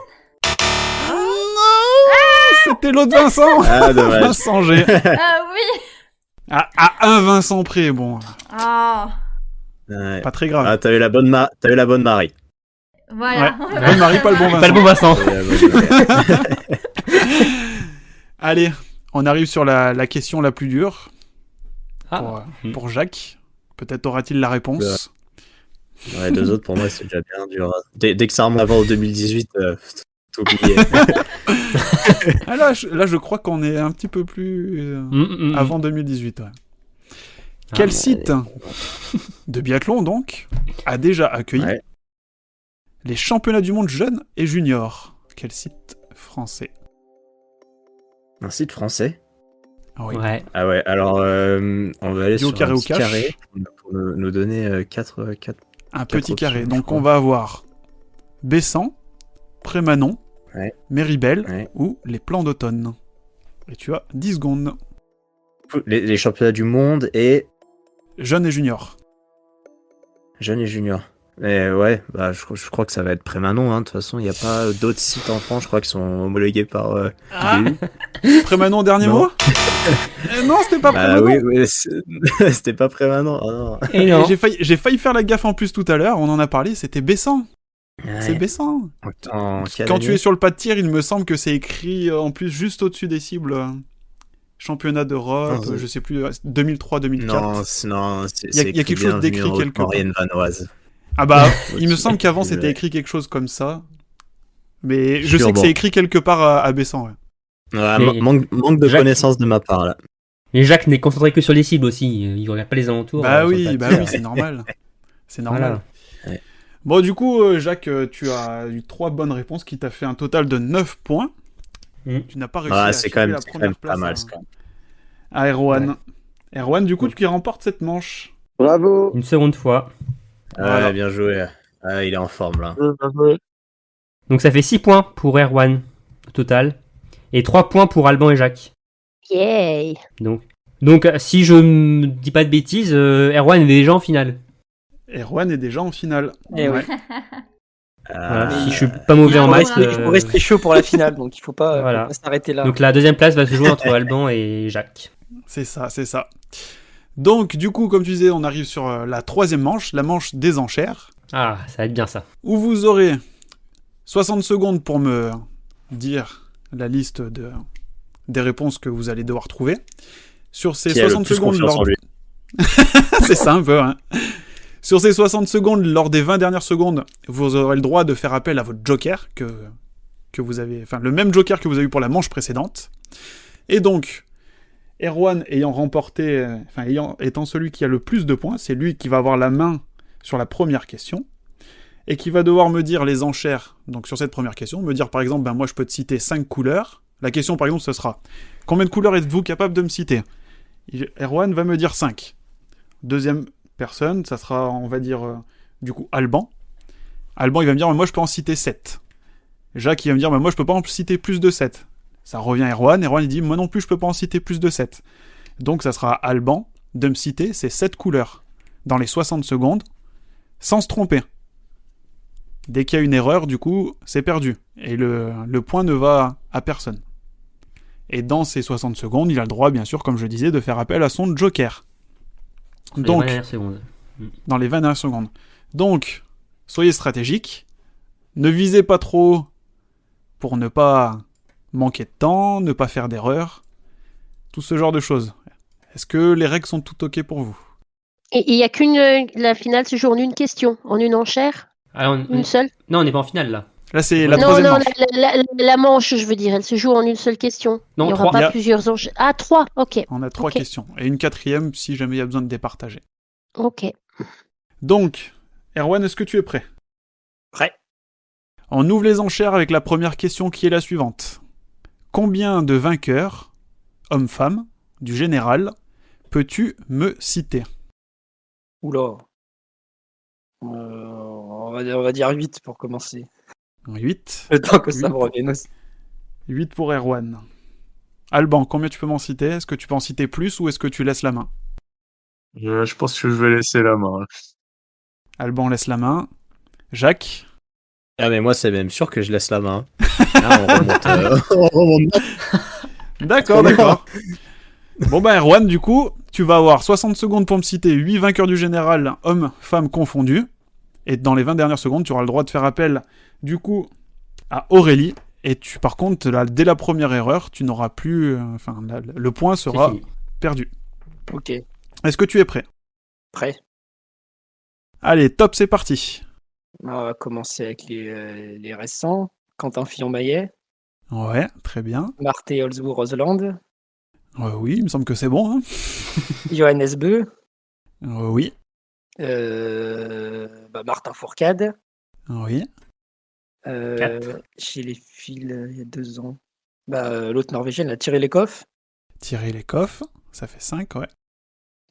C'était l'autre Vincent. Ah, dommage. Vincent G. Ah oui. À un Vincent près, bon. Ah. Ouais. Pas très grave. Ah, t'as eu la bonne Marie. Voilà. Ouais. Bonne Marie, pas le bon Vincent. Pas le bon Vincent. Allez, on arrive sur la question la plus dure. Pour Jacques. Peut-être aura-t-il la réponse. Ouais, 2 autres, pour moi, c'est déjà bien dur. Dès que ça remonte avant 2018, tout oublié. Là, je crois qu'on est un petit peu plus avant 2018. Ouais. Quel site de biathlon, donc, a déjà accueilli les championnats du monde jeunes et juniors? Quel site français? Un site français? Oui. Ouais. Ah ouais, alors on va aller Duo sur carré un ou petit cash carré pour nous donner 4 Un petit carré. options, Donc on va avoir Bessan, Prémanon, Méribel ou les plans d'automne. Et tu as 10 secondes. Les championnats du monde et... Jeunes et juniors. Jeunes et juniors. Mais ouais, bah, je crois que ça va être Prémanon, hein. De toute façon, il n'y a pas d'autres sites en France, je crois, qui sont homologués par... Prémanon, dernier mot? Non, c'était pas Prémanon. Oui, c'était pas Prémanon. Oh, non. Et non. J'ai failli faire la gaffe en plus tout à l'heure, on en a parlé, c'était Bessan. Ouais. C'est Bessan. Quand tu es sur le pas de tir, il me semble que c'est écrit en plus juste au-dessus des cibles. Championnat d'Europe, je sais plus, 2003-2004. Non, il y a quelque chose d'écrit quelque part. Vanoise. Ah bah, il me semble qu'avant c'était écrit quelque chose comme ça. Mais je sais que c'est écrit quelque part à Bessan. Ouais, manque de connaissances de ma part là. Et Jacques n'est concentré que sur les cibles aussi, il regarde pas les alentours. Bah oui, c'est normal. C'est normal. Voilà. Ouais. Bon, du coup, Jacques, tu as eu 3 bonnes réponses qui t'a fait un total de 9 points. Tu n'as pas réussi à c'est quand même place pas mal. à Erwan. Ouais. Erwan, du coup, tu remportes cette manche. Bravo. Une seconde fois. Voilà, bien joué. Il est en forme là. Donc ça fait 6 points pour Erwan au total. Et 3 points pour Alban et Jacques. Yay. Donc si je me dis pas de bêtises, Erwan est déjà en finale. Erwan est déjà en finale. Oui. Voilà, si je suis pas mauvais en maths. Il faut rester chaud pour la finale, donc il faut pas s'arrêter là. Donc la deuxième place va se jouer entre Alban et Jacques. C'est ça. Donc du coup, comme tu disais, on arrive sur la 3e manche, la manche des enchères. Ah, ça va être bien ça. Où vous aurez 60 secondes pour me dire la liste des réponses que vous allez devoir trouver. Sur ces 60 secondes... C'est ça un peu, hein. Sur ces 60 secondes, lors des 20 dernières secondes, vous aurez le droit de faire appel à votre joker que vous avez... Enfin, le même joker que vous avez eu pour la manche précédente. Et donc, Erwan ayant remporté... étant celui qui a le plus de points, c'est lui qui va avoir la main sur la première question, et qui va devoir me dire les enchères, donc sur cette première question, me dire par exemple, moi je peux te citer 5 couleurs. La question par exemple, ce sera, combien de couleurs êtes-vous capable de me citer ? Erwan va me dire 5. Deuxième personne, ça sera, on va dire, du coup, Alban. Alban, il va me dire, moi, je peux en citer 7. Jacques, il va me dire, moi, je peux pas en citer plus de 7. Ça revient à Erwan. Erwan, il dit, moi non plus, je peux pas en citer plus de 7. Donc, ça sera à Alban de me citer ces 7 couleurs dans les 60 secondes, sans se tromper. Dès qu'il y a une erreur, du coup, c'est perdu. Et le point ne va à personne. Et dans ces 60 secondes, il a le droit, bien sûr, comme je disais, de faire appel à son joker. Donc, dans les 20 dernières secondes. Donc, soyez stratégiques. Ne visez pas trop pour ne pas manquer de temps, ne pas faire d'erreur. Tout ce genre de choses. Est-ce que les règles sont toutes OK pour vous? Et il n'y a qu'une. La finale se joue en une question, en une enchère? Une seule? Non, on n'est pas en finale là. Là, c'est la troisième manche. La manche, je veux dire, elle se joue en une seule question. Non, il n'y aura pas plusieurs enchères. Ah, 3, ok. On a 3 questions. Et une 4e si jamais il y a besoin de départager. Ok. Donc, Erwan, est-ce que tu es prêt? Prêt. On ouvre les enchères avec la première question qui est la suivante. Combien de vainqueurs, hommes-femmes, du général, peux-tu me citer? Oula. On va dire 8 pour commencer. 8. Le temps que ça me revienne aussi. 8 pour Erwan. Alban, combien tu peux m'en citer? Est-ce que tu peux en citer plus ou est-ce que tu laisses la main? Je pense que je vais laisser la main. Alban laisse la main. Jacques? Ah mais moi c'est même sûr que je laisse la main. Ah, on remonte. D'accord. Bon bah Erwan, du coup, tu vas avoir 60 secondes pour me citer 8 vainqueurs du général, hommes, femmes confondus. Et dans les 20 dernières secondes, tu auras le droit de faire appel, du coup, à Aurélie. Et par contre, là, dès la première erreur, tu n'auras plus... le point sera perdu. Ok. Est-ce que tu es prêt? Prêt. Allez, top, c'est parti. On va commencer avec les récents. Quentin Fillon-Maillet. Ouais, très bien. Marthe Holzbourg-Roseland. Oui, il me semble que c'est bon. Hein. Johannes Beu. Oui. Martin Fourcade. Oui. Chez les filles, il y a 2 ans. L'autre norvégienne, la Thierry Lecoff. Thierry Lecoff, ça fait 5, ouais.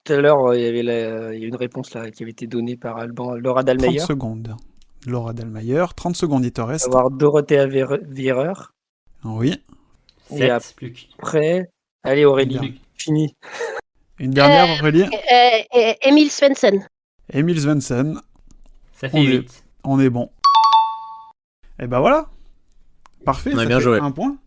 Tout à l'heure, il y a une réponse là, qui avait été donnée par Alban, Laura Dalmayer. 30 secondes. Laura Dalmayer, 30 secondes, il te reste. On va avoir Dorothea Wierer. Oui. Et après, allez Aurélie, fini. Une dernière, Aurélie. Emil Svensson. Emil Svensson. Ça fait 8. On est bon. Et ben voilà. Parfait, ça bien fait joué. 1 point.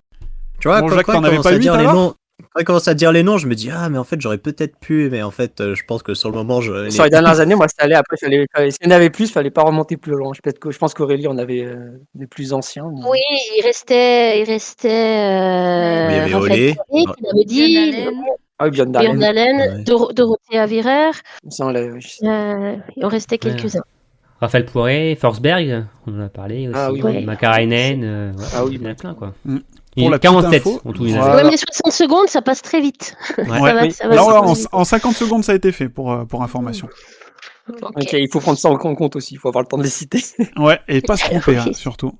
Tu vois, bon, quand Jacques, t'en avais commence pas à 8 dire les alors noms, quand il commence à dire les noms, je me dis mais en fait j'aurais peut-être pu, mais en fait je pense que sur le moment sur les dernières années, moi ça allait. Après, si il y en avait plus, fallait pas remonter plus loin. Je pense qu'Aurélie on avait des plus anciens. Mais... Oui, il restait. il y avait Olé. Tu l'avais dit. Ah oui, Björn Dahlen. Dorothea Wierer. Ça, il en restait quelques-uns. Raphaël Poiré, Forsberg, on en a parlé aussi. Ah oui. Makarainen, oui, il y en a plein quoi. Pour la 47 info, en tout. voilà. Ouais, mais 60 secondes, ça passe très vite. Ouais. Ça va Là, en 50 secondes, ça a été fait pour information. Ok, il faut prendre ça en compte aussi, il faut avoir le temps de les citer. Ouais, et pas se tromper, hein, surtout.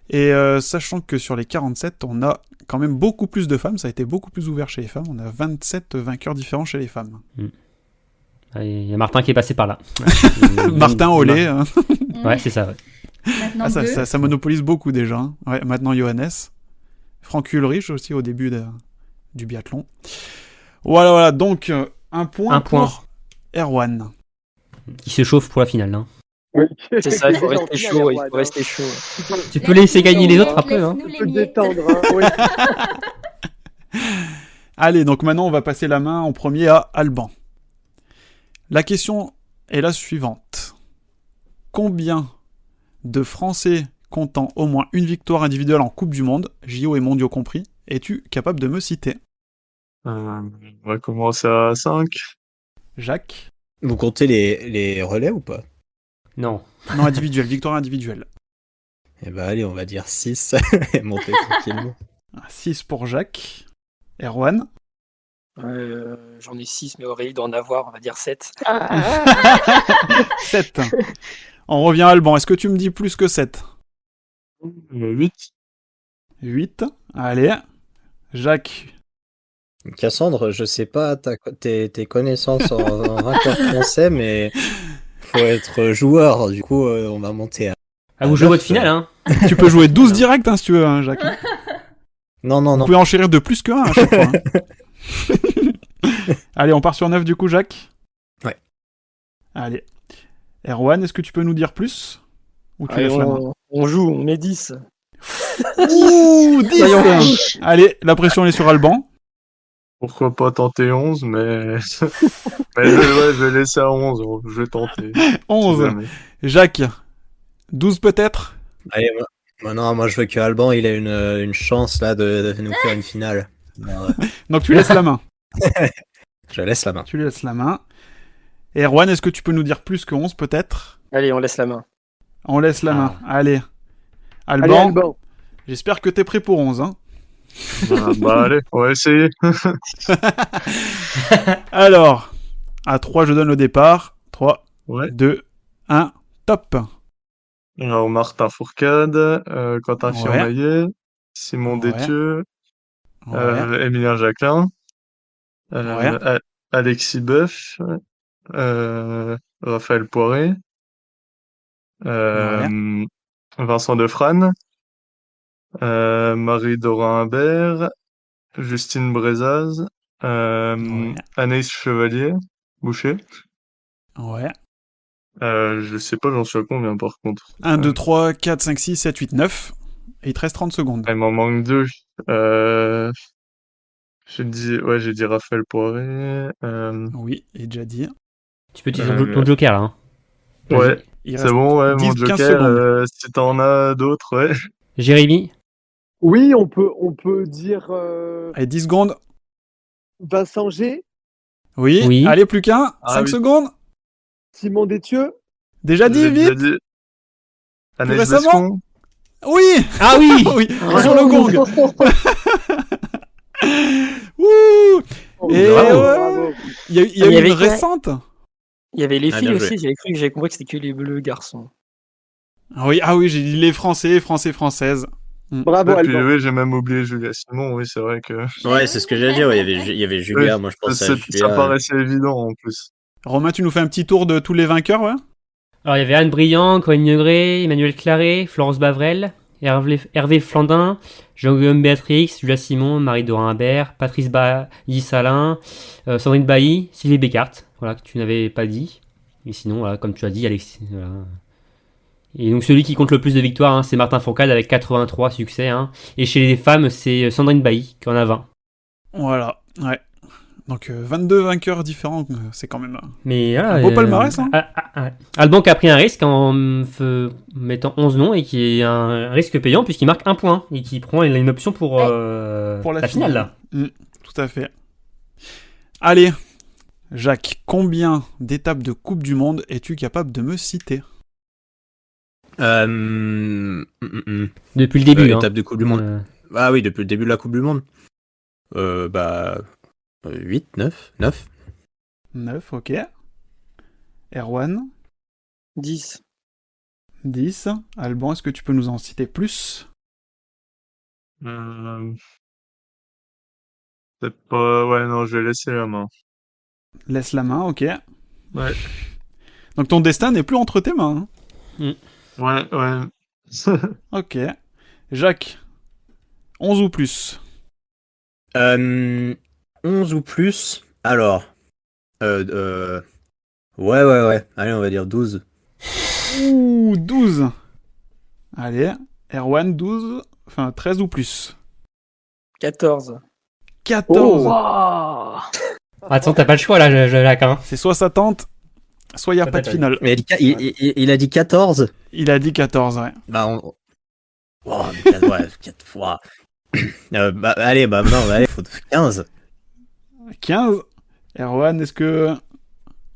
Et sachant que sur les 47, on a quand même beaucoup plus de femmes, ça a été beaucoup plus ouvert chez les femmes, on a 27 vainqueurs différents chez les femmes. Il y a Martin qui est passé par là. Martin Olé. Hein. Ouais, c'est ça. Ouais. Maintenant ça monopolise beaucoup déjà. Hein. Ouais, maintenant Johannes. Franck Ulrich aussi au début du biathlon. Voilà, donc un point pour Erwan. Qui se chauffe pour la finale. Hein. Oui. C'est ça, il faut rester chaud. Tu peux laisser gagner les autres un peu. Hein. On peut détendre. Hein, oui. Allez, donc maintenant on va passer la main en premier à Alban. La question est la suivante. Combien de Français comptant au moins une victoire individuelle en Coupe du Monde, JO et mondiaux compris, es-tu capable de me citer? On va commencer à 5. Jacques? Vous comptez les relais ou pas? Non. Non, individuel, victoire individuelle. Eh ben allez, on va dire 6 et monter tranquillement. 6 pour Jacques. Erwan? J'en ai 6, mais Aurélie doit en avoir, on va dire 7. 7. On revient à Alban. Est-ce que tu me dis plus que 7? 8. 8. Allez. Jacques? Cassandre, je sais pas tes connaissances en vainqueur français, mais faut être joueur. Du coup, on va monter à. Ah, vous jouez votre finale, hein. Tu peux jouer 12 directs si tu veux, hein, Jacques. Non. Vous pouvez enchérir de plus que 1 à chaque fois. Hein. Allez, on part sur 9 du coup, Jacques. Ouais. Allez. Erwan, est-ce que tu peux nous dire plus? Ou tu Allez, lâches la main? on joue, on met 10. Ouh, 10. Allez, la pression est sur Alban. Pourquoi pas tenter 11, mais, je vais laisser à 11, je vais tenter. 11. Si jamais. Jacques, 12 peut-être? Allez, moi je veux que Alban il ait une chance là de nous faire une finale. Donc tu laisses la main. Je laisse la main. Tu lui laisses la main. Et Erwan, est-ce que tu peux nous dire plus que 11 peut-être? Allez, on laisse la main. On laisse la main. Allez. Allez, Alban, Alban. j'espère que t'es prêt pour 11. Hein. Allez, on va essayer. Alors, à 3, je donne le départ. 3, Ouais. 2, 1, top. Alors, Martin Fourcade, Quentin Ouais. Firmaillet, Simon Ouais. Détieux, Ouais. Émilien Jacquelin, Ouais. Alexis Boeuf, Raphaël Poiré, Vincent Defrane, Marie-Dora Imbert, Justine Brezaz, Anaïs Chevalier, Boucher. Ouais. Je sais pas, j'en suis à combien par contre. 1, 2, 3, 4, 5, 6, 7, 8, 9. Et il te reste 30 secondes. Il m'en manque 2. J'ai dit Raphaël Poiré. Oui, il est déjà dit. Tu peux utiliser ton joker, là. Hein. Ouais, Il c'est reste bon, ouais, 10, mon 15 joker, secondes. si t'en as d'autres, ouais. Jérémy? Oui, on peut dire Allez, 10 secondes. Vincent G, Oui. Oui. Allez, plus qu'un. 5 oui. secondes. Simon Détieux. Déjà dit, J'ai déjà vite. dit. Anaïs récemment Bescon. Oui. Ah oui. Oui, sur le gong. Ouh. Et Bravo. il y a eu Il y avait une que- récente. Il y avait les Ah, filles bien aussi, joué. j'avais cru que j'avais compris que c'était que les bleus garçons. Ah oui, j'ai dit les Français, Françaises. Bravo, Et puis Alban. oui, j'ai même oublié Julia Simon, oui, c'est vrai que Ouais, c'est ce que j'allais dire. Ouais, il y avait Julia. Oui, Moi je pensais à ça Julia. paraissait évident en plus. Romain, tu nous fais un petit tour de tous les vainqueurs, ouais? Alors, il y avait Anne Briand, Corinne Negré, Emmanuel Claret, Florence Bavrel, Hervé Flandin, Jean-Guillaume Béatrix, Julia Simon, Marie-Dora Imbert, Patrice Bailly-Salin, Sandrine Bailly, Sylvie Bécart, voilà, que tu n'avais pas dit. Et sinon, voilà, comme tu as dit, Alexis. Voilà. Et donc, celui qui compte le plus de victoires, hein, c'est Martin Fourcade avec 83 succès. Hein. Et chez les femmes, c'est Sandrine Bailly qui en a 20. Voilà, ouais. Donc 22 vainqueurs différents, c'est quand même Mais voilà, un beau palmarès. Hein. Alban qui a pris un risque en mettant 11 noms et qui est un risque payant puisqu'il marque un point et qui prend une option pour la finale. Là. Tout à fait. Allez, Jacques, combien d'étapes de Coupe du Monde es-tu capable de me citer? Depuis le début. Étape de Coupe du Monde. Ah oui, depuis le début de la Coupe du Monde. 8, 9, 9. 9, ok. Erwan? 10. 10. Alban, est-ce que tu peux nous en citer plus? C'est pas... Ouais, non, je vais laisser la main. Laisse la main, ok. Ouais. Donc ton destin n'est plus entre tes mains. Hein. Ouais. Ok. Jacques, 11 ou plus? 11 ou plus. Alors. Ouais. Allez, on va dire 12. Ouh, 12. Allez, Erwan, 12. Enfin, 13 ou plus? 14. 14. Oh. Attends, t'as pas le choix là, Jacques. Hein. C'est soit ça tente, soit il n'y a pas de finale. Mais il a dit 14. Il a dit 14, ouais. Bah, Oh, mais 4 fois. Allez, faut 15. 15. Erwan, est-ce que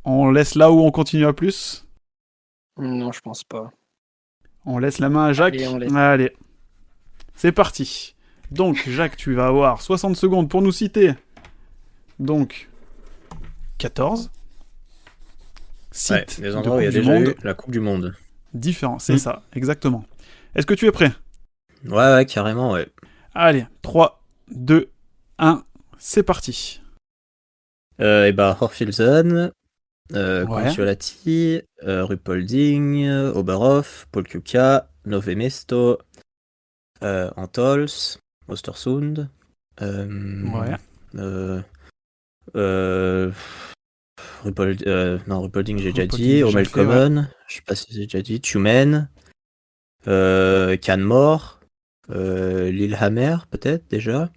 on laisse là ou on continue à plus? Non, je pense pas. On laisse la main à Jacques. Allez, on laisse. Allez. C'est parti. Donc, Jacques, tu vas avoir 60 secondes pour nous citer. Donc, 14. Site Ouais, des de endroits où il y a Coupe du déjà Monde eu la Coupe du Monde. différents. C'est ça, exactement. Est-ce que tu es prêt? Ouais, carrément, ouais. Allez, 3, 2, 1, c'est parti. Et bah, Horfilzen, Consolati, Rupolding, Oberhof, Polkuka, Novemesto, Antols, Ostersund, Rupolding j'ai déjà dit, Omelcommon, je sais pas si j'ai déjà dit, Tumen, Canmore, Lillehammer peut-être déjà.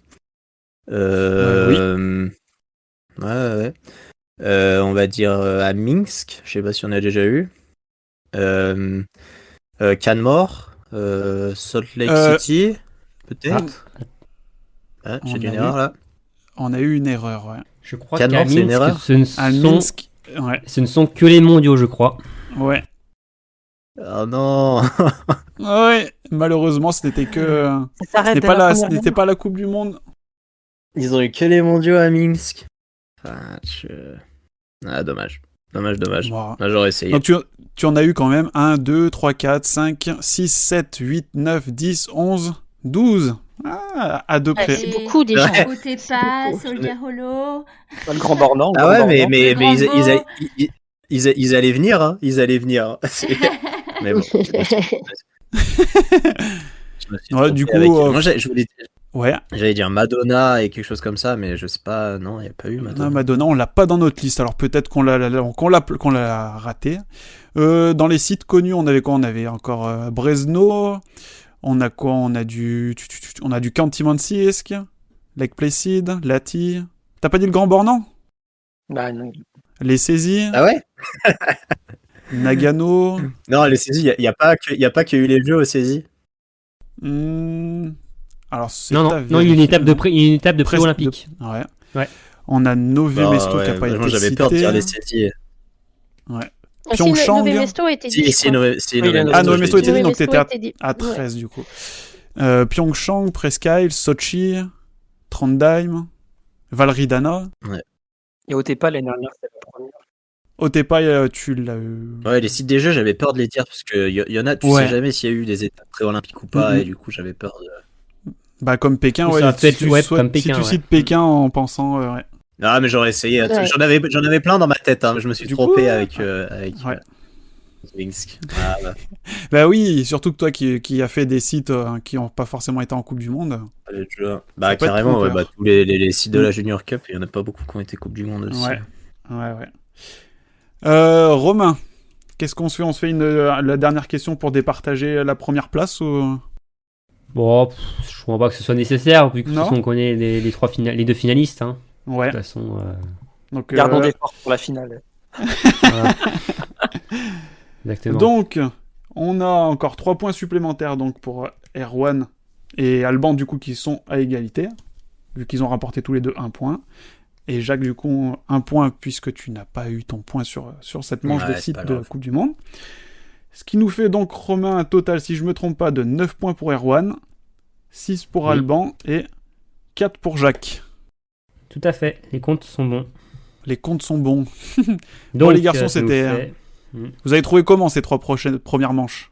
Ouais. On va dire à Minsk, je sais pas si on a déjà eu. Canmore, Salt Lake City, peut-être. J'ai dit une erreur là. On a eu une erreur, ouais. Je crois Canmore, qu'à c'est une Minsk, erreur. Minsk, ouais. ce ne sont que les mondiaux, je crois. Ouais. Oh non. Ouais, malheureusement, ce n'était que. Ce n'était pas la Coupe du Monde. Ils ont eu que les mondiaux à Minsk. Enfin, dommage. Wow. Là, j'aurais essayé. Donc, tu en as eu quand même 1, 2, 3, 4, 5, 6, 7, 8, 9, 10, 11, 12. Ah, à deux près. C'est beaucoup déjà. Otepa, Soldier-Holo. Le Grand Bornand. Ah ouais, mais Grand ils allaient venir, hein. Ils allaient venir. Mais bon. Ouais, du coup, moi, je voulais. Ouais. J'allais dire Madonna et quelque chose comme ça, mais je sais pas. Non, il n'y a pas eu Madonna. Non, Madonna, on l'a pas dans notre liste. Alors peut-être qu'on l'a raté. Dans les sites connus, on avait quoi? On avait encore Brezno. On a quoi? On a du Khanty-Mansiysk, Lake Placid, Lati. T'as pas dit le Grand Bornand? Bah non. Les saisies. Ah ouais? Nagano. Non, les saisies, il y a pas qu'il y a eu les jeux aux saisies. Alors, c'est Non, il y a une étape de pré-olympique. Ouais. On a Nové Mesto qui n'a pas été j'avais cité. peur de dire les saisies. Ouais. Pyeongchang. Nové Mesto a été dit. Nové Mesto était dit, donc t'étais à 13 du coup. Pyeongchang, Presqu'Isle, Sochi, Trondheim, Valridana. Ouais. Et Otepa, l'année dernière, c'était la première. Otepa, tu l'as eu. Ouais, les sites des jeux, j'avais peur de les dire parce qu'il y en a, tu sais jamais s'il y a eu des étapes pré-olympiques ou pas, et du coup, j'avais peur de. Bah, comme Pékin, ouais. Si tu cites Pékin en pensant. Ouais. Ah, mais j'aurais essayé. Ouais. J'en avais plein dans ma tête, hein. Je me suis trompé avec Minsk. Ah, bah. Bah oui, surtout que toi qui a fait des sites qui n'ont pas forcément été en Coupe du Monde. Bah, carrément, ouais, bah, tous les sites de la Junior Cup, il n'y en a pas beaucoup qui ont été Coupe du Monde aussi. Ouais. Romain, qu'est-ce qu'on se fait? On se fait la dernière question pour départager la première place ou... Bon, je crois pas que ce soit nécessaire, vu que de toute façon, on connaît les deux finalistes. Hein. Ouais. De toute façon, donc, gardons des forces pour la finale. Voilà. Exactement. Donc, on a encore 3 points supplémentaires donc, pour Erwan et Alban, du coup, qui sont à égalité, vu qu'ils ont rapporté tous les deux 1 point. Et Jacques, du coup, 1 point, puisque tu n'as pas eu ton point sur cette manche de site de la Coupe du Monde. Ce qui nous fait donc, Romain, un total, si je me trompe pas, de 9 points pour Erwan, 6 pour Alban et 4 pour Jacques. Tout à fait, les comptes sont bons. Les comptes sont bons. Donc, bon, les garçons, c'était... Vous avez trouvé comment ces 3 premières manches?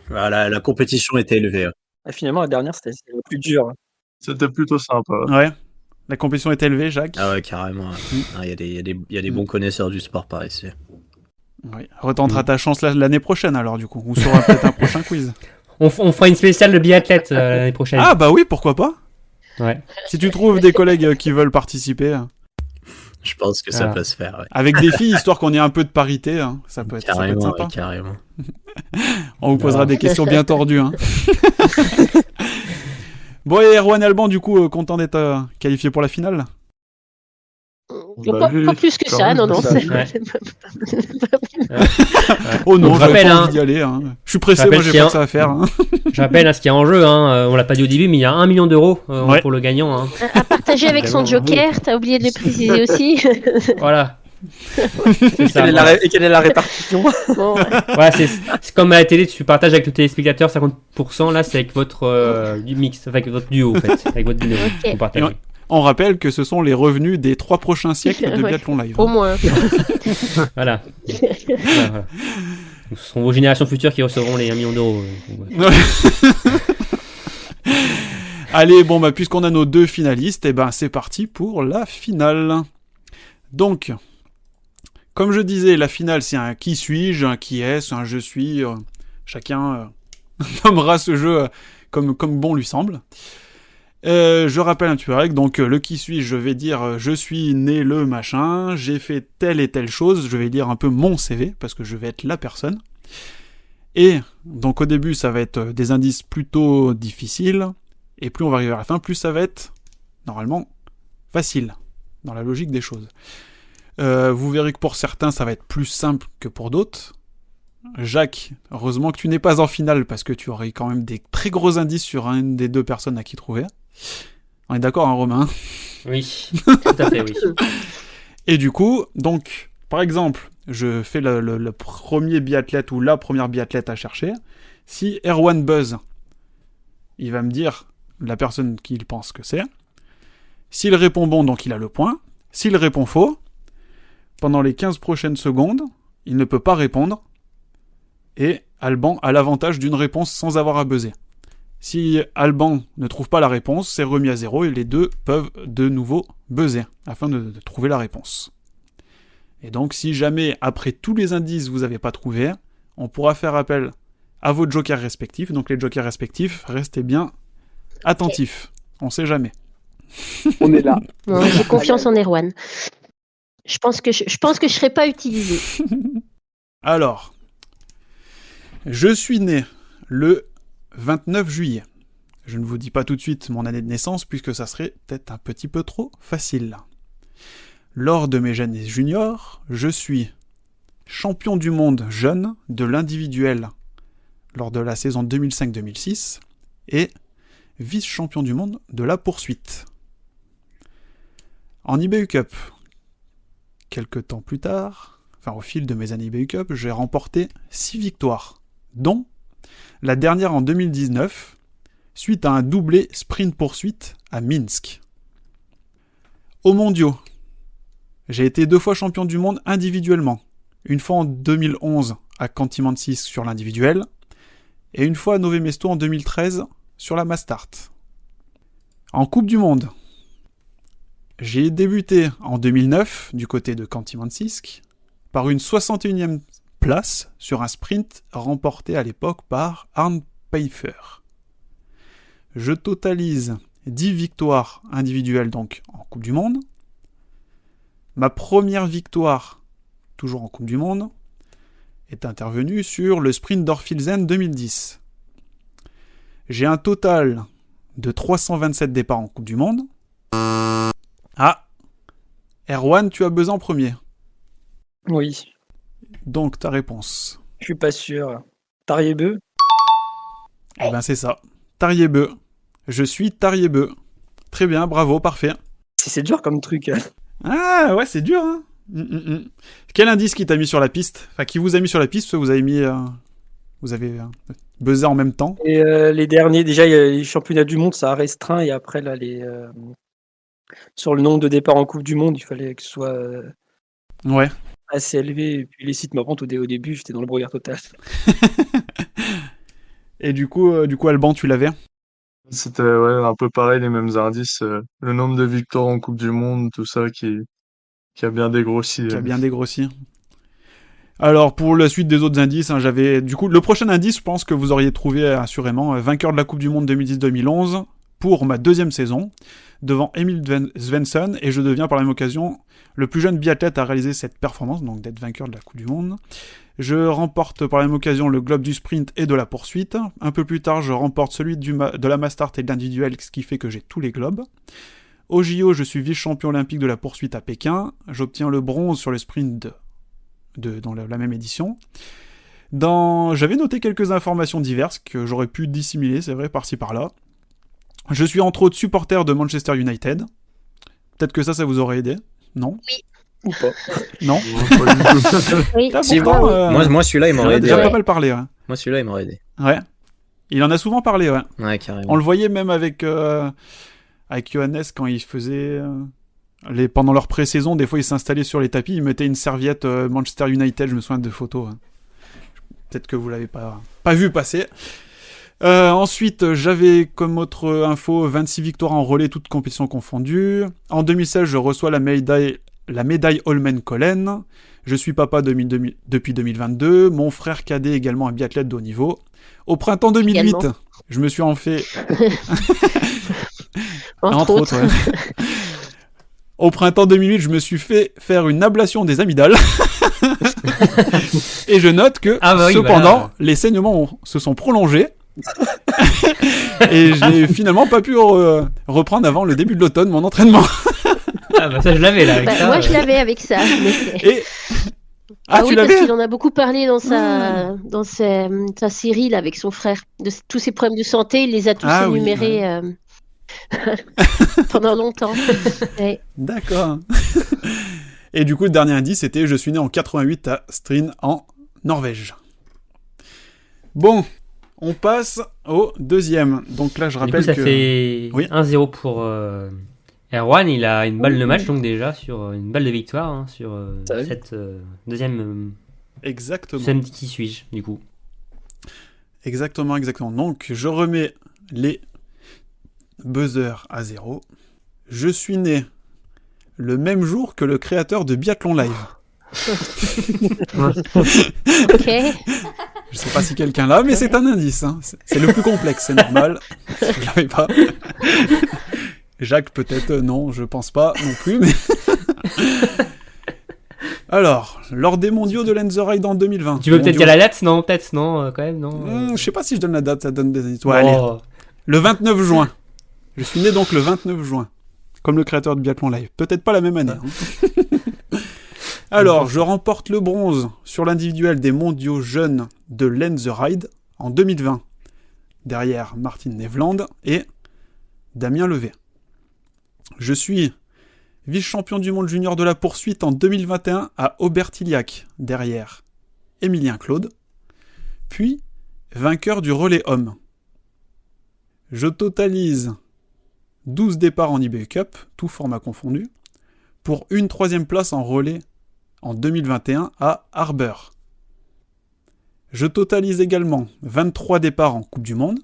Voilà, la compétition était élevée. Et finalement, la dernière, c'était le plus dur. C'était plutôt sympa. Ouais. La compétition est élevée, Jacques? Ah ouais, carrément. Il y a des bons connaisseurs du sport par ici. Oui. Retentera ta chance l'année prochaine, alors, du coup. On saura peut-être un prochain quiz. On fera une spéciale de biathlète l'année prochaine. Ah bah oui, pourquoi pas? Ouais. Si tu trouves des collègues qui veulent participer... Je pense que ça peut se faire. Ouais. Avec des filles, histoire qu'on ait un peu de parité, hein. Ça peut être sympa. Ouais, carrément. On vous posera des questions bien tordues. Hein. Bon, et Erwan Alban, du coup, content d'être qualifié pour la finale? Pas plus que ça, non. Oh non, j'avais pas envie d'y aller. Hein. Je suis pressé, moi j'ai pas que ça à faire. Hein. Je rappelle ce qu'il y a en jeu, hein. On l'a pas dit au début, mais il y a 1 million d'euros pour le gagnant. Hein. À partager avec son joker, t'as oublié de le préciser aussi. Voilà. Et quelle est la répartition? Bon, ouais, c'est comme à la télé, tu partages avec le téléspectateur 50%, là c'est avec votre du mix, avec votre duo en fait, avec votre binôme. Okay. On rappelle que ce sont les revenus des 3 prochains siècles de Biathlon Live. Au moins. Voilà. Voilà. Donc, ce seront vos générations futures qui recevront les 1 million d'euros. Allez, bon, bah, puisqu'on a nos 2 finalistes, c'est parti pour la finale. Donc, comme je disais, la finale, c'est un qui suis-je, un qui est-ce, un je suis. Chacun nommera ce jeu comme bon lui semble. Je rappelle un petit peu la règle. Donc, le qui suis-je, je vais dire je suis né le machin, j'ai fait telle et telle chose. Je vais lire un peu mon CV parce que je vais être la personne. Et donc, au début, ça va être des indices plutôt difficiles. Et plus on va arriver à la fin, plus ça va être, normalement, facile, dans la logique des choses. Vous verrez que pour certains, ça va être plus simple que pour d'autres. Jacques, heureusement que tu n'es pas en finale, parce que tu aurais quand même des très gros indices sur une des 2 personnes à qui trouver. On est d'accord, hein, Romain? Oui, tout à fait, oui. Et du coup, donc, par exemple, je fais le premier biathlète ou la première biathlète à chercher. Si Erwan buzz, il va me dire la personne qu'il pense que c'est. S'il répond bon, donc il a le point. S'il répond faux, pendant les 15 prochaines secondes, il ne peut pas répondre. Et Alban a l'avantage d'une réponse sans avoir à buzzer. Si Alban ne trouve pas la réponse, c'est remis à 0 et les 2 peuvent de nouveau buzzer afin de trouver la réponse. Et donc, si jamais, après tous les indices, vous n'avez pas trouvé, on pourra faire appel à vos jokers respectifs. Donc, les jokers respectifs, restez bien attentifs. On sait jamais. On est là. Non, j'ai confiance en Erwan. Je pense que je serai pas utilisé. Alors, je suis né le 29 juillet. Je ne vous dis pas tout de suite mon année de naissance, puisque ça serait peut-être un petit peu trop facile. Lors de mes années juniors, je suis champion du monde jeune de l'individuel lors de la saison 2005-2006 et vice-champion du monde de la poursuite. En IBU Cup, quelques temps plus tard, au fil de mes années IBU Cup, j'ai remporté 6 victoires, dont la dernière en 2019, suite à un doublé sprint-poursuite à Minsk. Aux mondiaux, j'ai été 2 fois champion du monde individuellement. Une fois en 2011 à Canty-Mansis sur l'individuel, et une fois à Nové Mesto en 2013 sur la Mastart. En Coupe du Monde, j'ai débuté en 2009 du côté de Canty-Mansis par une 61e place sur un sprint remporté à l'époque par Arne Pfeiffer. Je totalise 10 victoires individuelles donc en Coupe du Monde. Ma première victoire, toujours en Coupe du Monde, est intervenue sur le sprint d'Orfilsen 2010. J'ai un total de 327 départs en Coupe du Monde. Ah, Erwan, tu as buzzé en premier. Oui. Donc ta réponse. Je suis pas sûr. Tariebeu. Eh ben c'est ça. Tariebeu. Je suis Tariebeu. Très bien, bravo, parfait. C'est dur comme truc. Ah ouais, c'est dur, hein. Quel indice qui t'a mis sur la piste? Enfin, qui vous a mis sur la piste? Soit vous avez mis... vous avez buzzé en même temps. Et les derniers, déjà, il y a les championnats du monde, ça a restreint. Et après, là, sur le nombre de départs en Coupe du Monde, il fallait que ce soit Ouais. assez élevé. Et puis les sites me au début, j'étais dans le brouillard total. Et du coup, Alban, tu l'avais? C'était un peu pareil, les mêmes indices. Le nombre de victoires en Coupe du Monde, tout ça qui a bien dégrossi. Qui a bien dégrossi. Alors, pour la suite des autres indices, j'avais... Du coup, le prochain indice, je pense que vous auriez trouvé assurément, vainqueur de la Coupe du Monde 2010-2011 pour ma 2e saison, devant Emil Svensson, et je deviens par la même occasion le plus jeune biathlète à réaliser cette performance, donc d'être vainqueur de la Coupe du Monde. Je remporte par la même occasion le globe du sprint et de la poursuite. Un peu plus tard, je remporte celui de la Mastart et de l'individuel, ce qui fait que j'ai tous les globes. Au JO, je suis vice-champion olympique de la poursuite à Pékin. J'obtiens le bronze sur le sprint dans la même édition. J'avais noté quelques informations diverses que j'aurais pu dissimuler, c'est vrai, par-ci par-là. Je suis entre autres supporter de Manchester United. Peut-être que ça vous aurait aidé, non? Oui. Ou pas. Non. Oui. Ah, Si, pourtant, moi celui-là, il il en m'aurait a aidé. déjà Ouais. pas mal parlé, ouais. Moi, celui-là, il m'aurait aidé. Ouais. Il en a souvent parlé, ouais. Ouais, carrément. On le voyait même avec Johannes quand il faisait... pendant leur pré-saison, des fois, ils s'installaient sur les tapis, ils mettaient une serviette Manchester United, je me souviens de photos. Hein. Peut-être que vous l'avez pas vu passer. Ensuite, j'avais comme autre info 26 victoires en relais, toutes compétitions confondues. En 2016, je reçois la médaille Holmenkollen. Je suis papa depuis 2022. Mon frère cadet également un biathlète de haut niveau. Au printemps 2008, Également. je me suis en fait... Entre autres. ouais. Au printemps 2008, je me suis fait faire une ablation des amygdales. Et je note que, cependant, les saignements se sont prolongés. Et je n'ai finalement pas pu reprendre avant le début de l'automne mon entraînement. Ah bah ça je l'avais là avec ça. Moi, je l'avais avec ça. Mais... Et... Ah, tu oui, l'avais? parce qu'il en a beaucoup parlé dans sa série là, avec son frère. De tous ses problèmes de santé, il les a tous énumérés pendant longtemps. Ouais. D'accord. Et du coup, le dernier indice, c'était je suis né en 88 à Stryn, en Norvège. Bon, on passe au deuxième. Donc là, je rappelle du coup, ça que... fait 1-0 pour Erwan. Il a une balle de match, donc déjà, sur une balle de victoire, hein, sur cette deuxième... Exactement. Samedi qui suis-je, du coup. Exactement. Donc, je remets les buzzers à 0. Je suis né le même jour que le créateur de Biathlon Live. Ok. Je sais pas si quelqu'un l'a, mais c'est un indice. Hein. C'est le plus complexe, c'est normal. Je l'avais pas. Jacques, peut-être non, je pense pas non plus. Mais... Alors, lors des mondiaux de Lenzerheide en 2020. Tu veux peut-être dire la date? Non, peut-être, non, quand même, non. Je sais pas si je donne la date, ça donne des indices. Ouais, allez. Le 29 juin. Je suis né donc le 29 juin. Comme le créateur de Biathlon Live. Peut-être pas la même année. Hein. Alors, je remporte le bronze sur l'individuel des mondiaux jeunes de Lenzerheide en 2020. Derrière Martin Nevland et Damien Levé. Je suis vice-champion du monde junior de la poursuite en 2021 à Aubertillac, derrière Émilien Claude. Puis, vainqueur du relais homme. Je totalise 12 départs en IBU Cup, tout format confondu, pour une 3e place en relais en 2021 à Harbour. Je totalise également 23 départs en Coupe du Monde,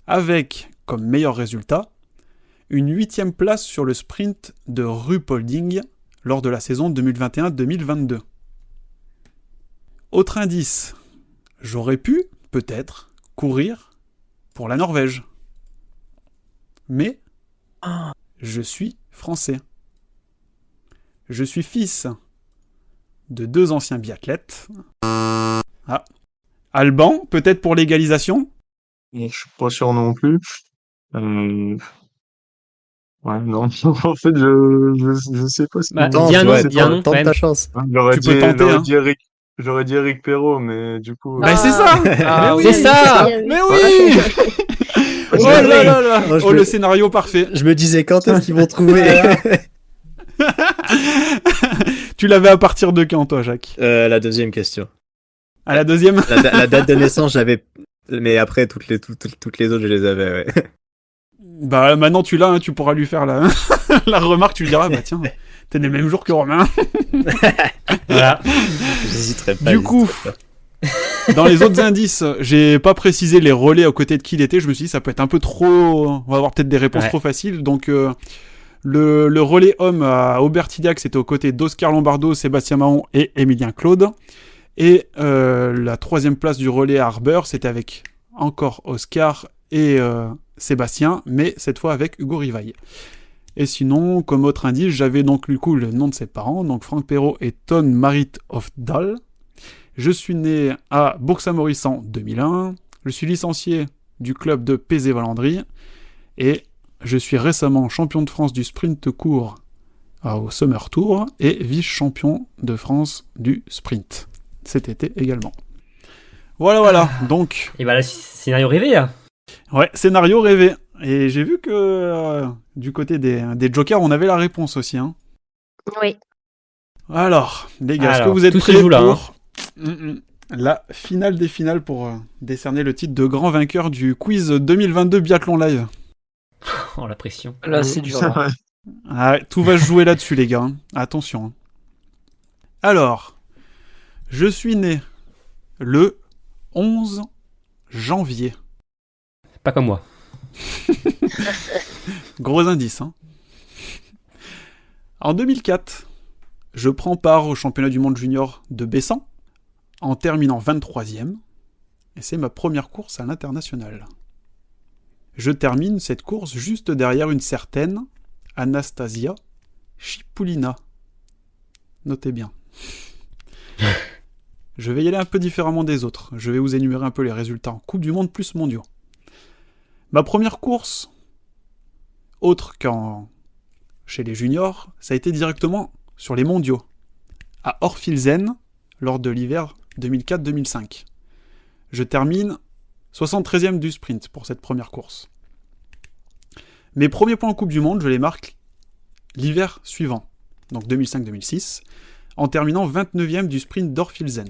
avec comme meilleur résultat une 8e place sur le sprint de Ruhpolding lors de la saison 2021-2022. Autre indice, j'aurais pu, peut-être, courir pour la Norvège. Mais je suis français. Je suis fils de 2 anciens biathlètes. Ah. Alban, peut-être pour l'égalisation? Je suis pas sûr non plus. Ouais, non. En fait, je sais pas si... dis un nom, tente ta chance. J'aurais dit Eric Perrault, mais du coup... Bah c'est ça! Ah, oui, c'est ça! Mais oui! Oh là là là! Oh, le scénario parfait. Je me disais quand est-ce qu'ils vont trouver. Tu l'avais à partir de quand, toi, Jacques? La deuxième question. À la deuxième? La date de naissance, j'avais... Mais après, toutes les autres, je les avais, ouais. Bah maintenant tu l'as, hein, tu pourras lui faire la, la remarque, tu lui diras, bah tiens, t'es né le même jour que Romain. Voilà. J'hésiterai pas. Du coup, dans les autres indices, j'ai pas précisé les relais aux côtés de qui il était, je me suis dit ça peut être un peu trop... On va avoir peut-être des réponses trop faciles, donc le relais homme à Aubertillac, c'était aux côtés d'Oscar Lombardo, Sébastien Mahon et Émilien Claude. Et la 3e place du relais à Harbour, c'était avec encore Oscar et Sébastien, mais cette fois avec Hugo Rivaille. Et sinon, comme autre indice, j'avais donc du coup le nom de ses parents, donc Franck Perrault et Ton Marit Hofdal. Je suis né à Bourg-Saint-Maurice en 2001. Je suis licencié du club de Pézé-Valandry. Et je suis récemment champion de France du sprint court au Summer Tour et vice-champion de France du sprint cet été également. Voilà, donc... Et bah le scénario rêvé, là. Ouais, scénario rêvé. Et j'ai vu que du côté des jokers, on avait la réponse aussi. Hein. Oui. Alors, les gars, est-ce que vous êtes prêts pour la finale des finales pour décerner le titre de grand vainqueur du quiz 2022 Biathlon Live? Oh, la pression. Là, c'est dur. Là. Ah, tout va se jouer là-dessus, les gars. Attention. Hein. Alors, je suis né le 11 janvier Pas comme moi. Gros indice, hein. En 2004, je prends part au championnat du monde junior de Bessan, en terminant 23e, et c'est ma première course à l'international. Je termine cette course juste derrière une certaine Anastasia Chipulina. Notez bien. Je vais y aller un peu différemment des autres. Je vais vous énumérer un peu les résultats en Coupe du Monde plus mondiaux. Ma première course, autre chez les juniors, ça a été directement sur les mondiaux, à Orfilsen, lors de l'hiver 2004-2005. Je termine 73e du sprint pour cette première course. Mes premiers points en Coupe du Monde, je les marque l'hiver suivant, donc 2005-2006, en terminant 29e du sprint d'Orfilsen.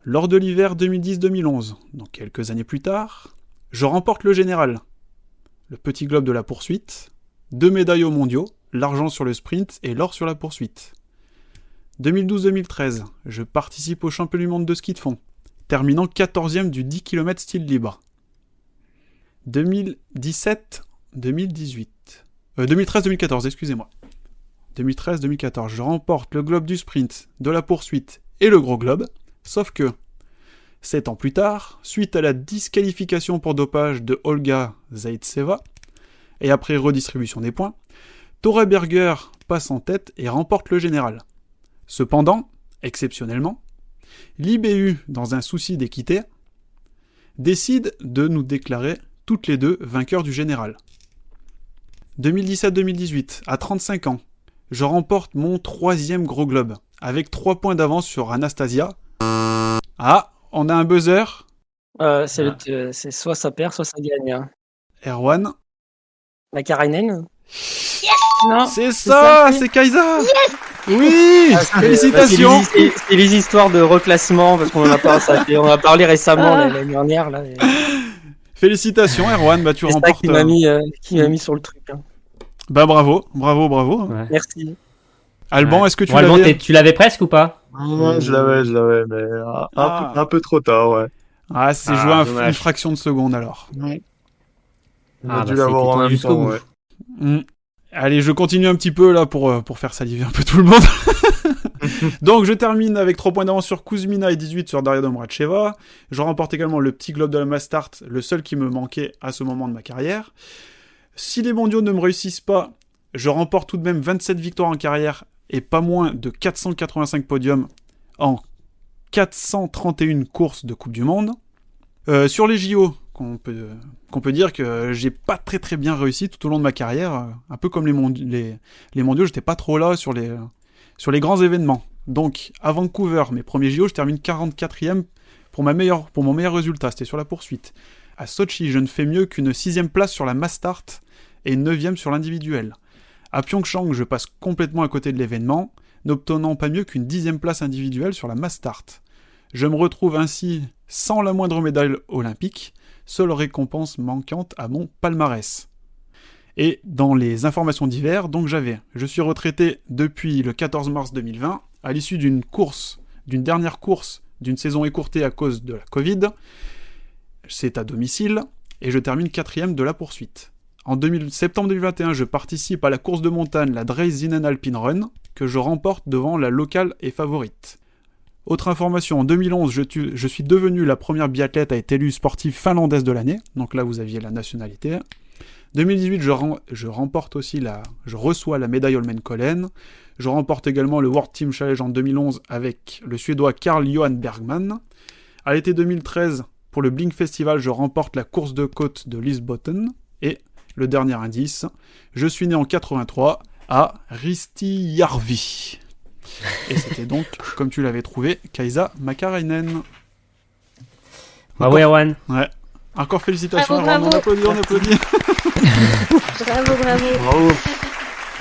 Lors de l'hiver 2010-2011, donc quelques années plus tard, je remporte le général, le petit globe de la poursuite, 2 médailles aux mondiaux, l'argent sur le sprint et l'or sur la poursuite. 2012-2013, je participe au championnat du monde de ski de fond, terminant 14e du 10 km style libre. 2013-2014, excusez-moi. 2013-2014, je remporte le globe du sprint, de la poursuite et le gros globe, sauf que 7 ans plus tard, suite à la disqualification pour dopage de Olga Zaïtseva, et après redistribution des points, Tore Berger passe en tête et remporte le général. Cependant, exceptionnellement, l'IBU, dans un souci d'équité, décide de nous déclarer toutes les deux vainqueurs du général. 2017-2018, à 35 ans, je remporte mon 3e gros globe, avec 3 points d'avance sur Anastasia. Ah, on a un buzzer. C'est soit ça perd, soit ça gagne. Hein. Erwan. Makarainen. Non. C'est ça, c'est Kaisa. Oui, félicitations. C'est les histoires de reclassement, parce qu'on en a parlé, on a parlé récemment l'année dernière. Là, Félicitations, Erwan, bah tu c'est remportes. Ça qui m'a mis sur le truc. Hein. Bah bravo. Ouais. Merci. Alban, est-ce que tu Alban, l'avais tu l'avais presque ou pas? Ouais, je l'avais, mais un peu trop tard, ouais. Ah, c'est joué une dommage. fraction de seconde alors. On a dû l'avoir en même jusqu'au temps, bout. ouais. Allez, je continue un petit peu là pour faire saliver un peu tout le monde. Donc je termine avec 3 points d'avance sur Kuzmina et 18 sur Daria Domracheva. Je remporte également le petit globe de la Mastart, le seul qui me manquait à ce moment de ma carrière. Si les mondiaux ne me réussissent pas, je remporte tout de même 27 victoires en carrière et pas moins de 485 podiums en 431 courses de Coupe du Monde. Sur les JO, qu'on peut dire que j'ai pas très très bien réussi tout au long de ma carrière, un peu comme les mondiaux, j'étais pas trop là sur les grands événements. Donc à Vancouver, mes premiers JO, je termine 44e pour mon meilleur résultat, c'était sur la poursuite. À Sochi, je ne fais mieux qu'une 6e place sur la Mastart et 9e sur l'individuel. À Pyeongchang, je passe complètement à côté de l'événement, n'obtenant pas mieux qu'une 10e place individuelle sur la Mastart. Je me retrouve ainsi sans la moindre médaille olympique, seule récompense manquante à mon palmarès. Et dans les informations d'hiver, donc je suis retraité depuis le 14 mars 2020, à l'issue d'une dernière course d'une saison écourtée à cause de la Covid. C'est à domicile, et je termine 4e de la poursuite. En septembre 2021, je participe à la course de montagne, la Dreisinen Alpine Run, que je remporte devant la locale et favorite. Autre information, en 2011, je suis devenu la première biathlète à être élue sportive finlandaise de l'année, donc là vous aviez la nationalité. 2018, je reçois la médaille Holmenkollen. Je remporte également le World Team Challenge en 2011 avec le Suédois Carl-Johan Bergman. À l'été 2013, pour le Blink Festival, je remporte la course de côte de Lisbotten. Et le dernier indice, je suis né en 83 à Ristijärvi. Et c'était donc, comme tu l'avais trouvé, Kaisa Makarainen. Bravo Erwan. Ouais. Encore félicitations, Bravo, Erwan, bravo. on applaudit. Bravo.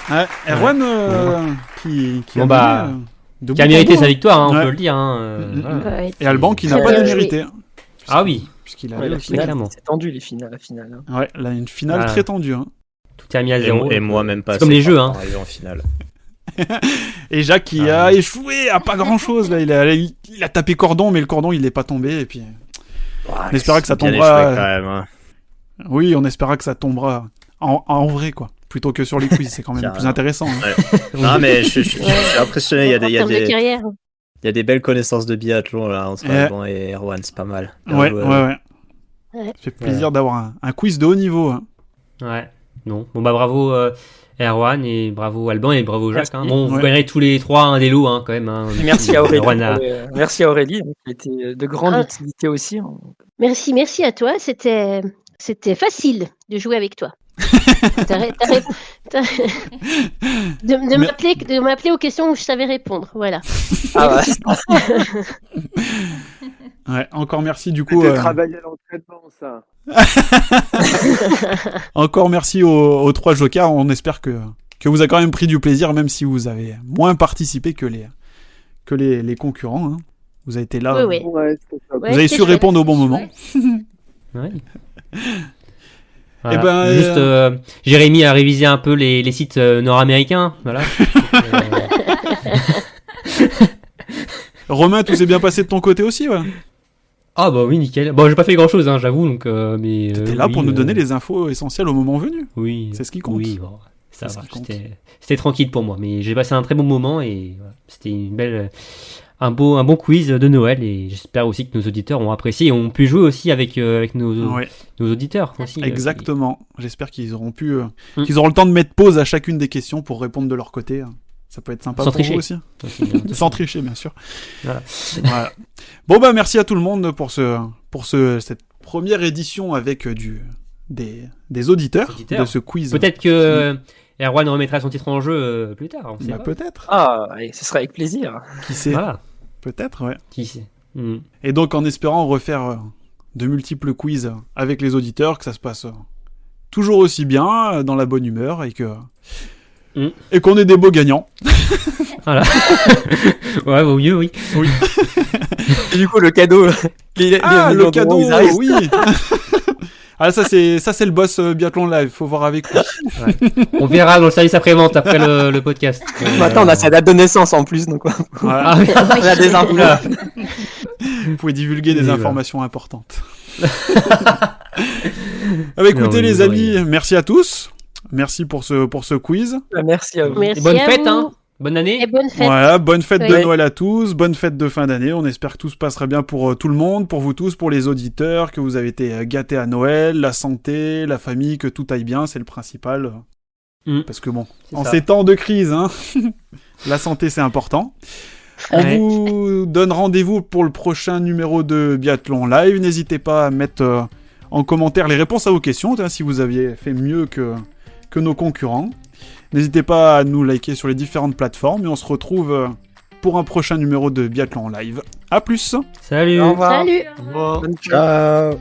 Ouais, Erwan qui Bon, a bah, mené, de Qui a bout en mérité bout, sa hein. victoire, hein, on Ouais. peut le dire. Hein, voilà. Ouais, Et Alban qui n'a Très pas bien démérité. Ah oui, Puisqu'il a Ouais, la très finale, clairement. c'est tendu la finale. Hein. Ouais, là, une finale Ah. très tendue. Hein. tout est remis à zéro. Et moi même pas. C'est comme les jeux, hein. Arrivé en finale. Et Jacques qui a échoué à pas grand chose. Là. Il a tapé cordon, mais le cordon il n'est pas tombé. Et puis Ouais, On espéra que ça bien tombera. échoué, quand même, hein. Oui, on espéra que ça tombera en vrai, quoi. Plutôt que sur les quiz, c'est quand même plus intéressant. Hein. Ouais. Non, mais je suis impressionné. Il y a En termes de carrière. il y a des belles connaissances de biathlon là entre Alban et Erwan, c'est pas mal. Bien Ouais, joué. ouais. Ouais. Ça fait plaisir d'avoir un quiz de haut niveau. Hein. Ouais, non. Bon, bah bravo Erwan et bravo Alban et bravo Jacques. Hein. Bon, vous Ouais. gagnerez tous les trois un des lots quand même. Hein. Et merci à Aurélie. Erwan a- Merci à Aurélie, qui a été de grande Ah. utilité aussi. Merci à toi. C'était facile de jouer avec toi. De m'appeler aux questions où je savais répondre. Voilà. Ah ouais. Ouais, encore merci du coup. C'était travailler à l'entraînement, ça. Encore merci aux 3 jokers. On espère que vous avez quand même pris du plaisir, même si vous avez moins participé que les concurrents. Hein. Vous avez été là. Oui. Ouais, c'était top. Ouais, Vous avez c'était su chouette. répondre au bon moment. Ouais. Eh ben, juste, Jérémy a révisé un peu les sites nord-américains. Voilà. Romain, tout s'est bien passé de ton côté aussi, ouais. Ah bah oui, nickel. Bon, j'ai pas fait grand-chose, hein, j'avoue. Donc, mais T'es là oui, pour nous donner les infos essentielles au moment venu. Oui. C'est ce qui compte. Oui, bon, ça C'est ce va. qui compte. C'était tranquille pour moi, mais j'ai passé un très bon moment et voilà, c'était un bon quiz de Noël et j'espère aussi que nos auditeurs ont apprécié et ont pu jouer aussi avec nos Ouais, auditeurs aussi. exactement. J'espère qu'ils auront qu'ils auront le temps de mettre pause à chacune des questions pour répondre de leur côté. Ça peut être sympa Sans pour tricher. vous aussi. Sans tricher, bien sûr. Voilà. Voilà. Bon bah merci à tout le monde pour cette première édition avec des auditeurs de ce quiz. Peut-être que Erwan remettra son titre en jeu plus tard. On sait Bah, pas. peut-être. Ah, allez, ce sera avec plaisir. Qui sait. Voilà. Peut-être, ouais. Qui sait. Mm. Et donc en espérant refaire de multiples quiz avec les auditeurs, que ça se passe toujours aussi bien, dans la bonne humeur et qu'on ait des beaux gagnants. Voilà. Ouais, vaut mieux, oui. Oui. Et du coup, le cadeau. Le cadeau, oui. Ah, ça c'est le boss biathlon live, faut voir avec lui. Ouais. On verra dans le service après-vente après le podcast. Maintenant, on a sa date de naissance en plus, donc Voilà. Ah, oui. on a des infos. Oula. Vous pouvez divulguer des Oui, informations importantes. Ah bah écoutez Non, les vous amis, auriez- merci à tous. Merci pour ce quiz. Merci à vous. Merci Et bonne à fête, vous. hein. Bonne année. Et bonne fête. Voilà, bonne fête de Oui. Noël à tous, bonne fête de fin d'année. On espère que tout se passera bien pour tout le monde, pour vous tous, pour les auditeurs, que vous avez été gâtés à Noël, la santé, la famille, que tout aille bien, c'est le principal. Parce que bon, C'est en ça. ces temps de crise, hein, la santé c'est important. On Ouais. vous donne rendez-vous pour le prochain numéro de Biathlon Live. N'hésitez pas à mettre en commentaire les réponses à vos questions, si vous aviez fait mieux que nos concurrents. N'hésitez pas à nous liker sur les différentes plateformes et on se retrouve pour un prochain numéro de Biathlon Live. A plus. Salut. Au revoir. Salut. Bonne fête. Ciao.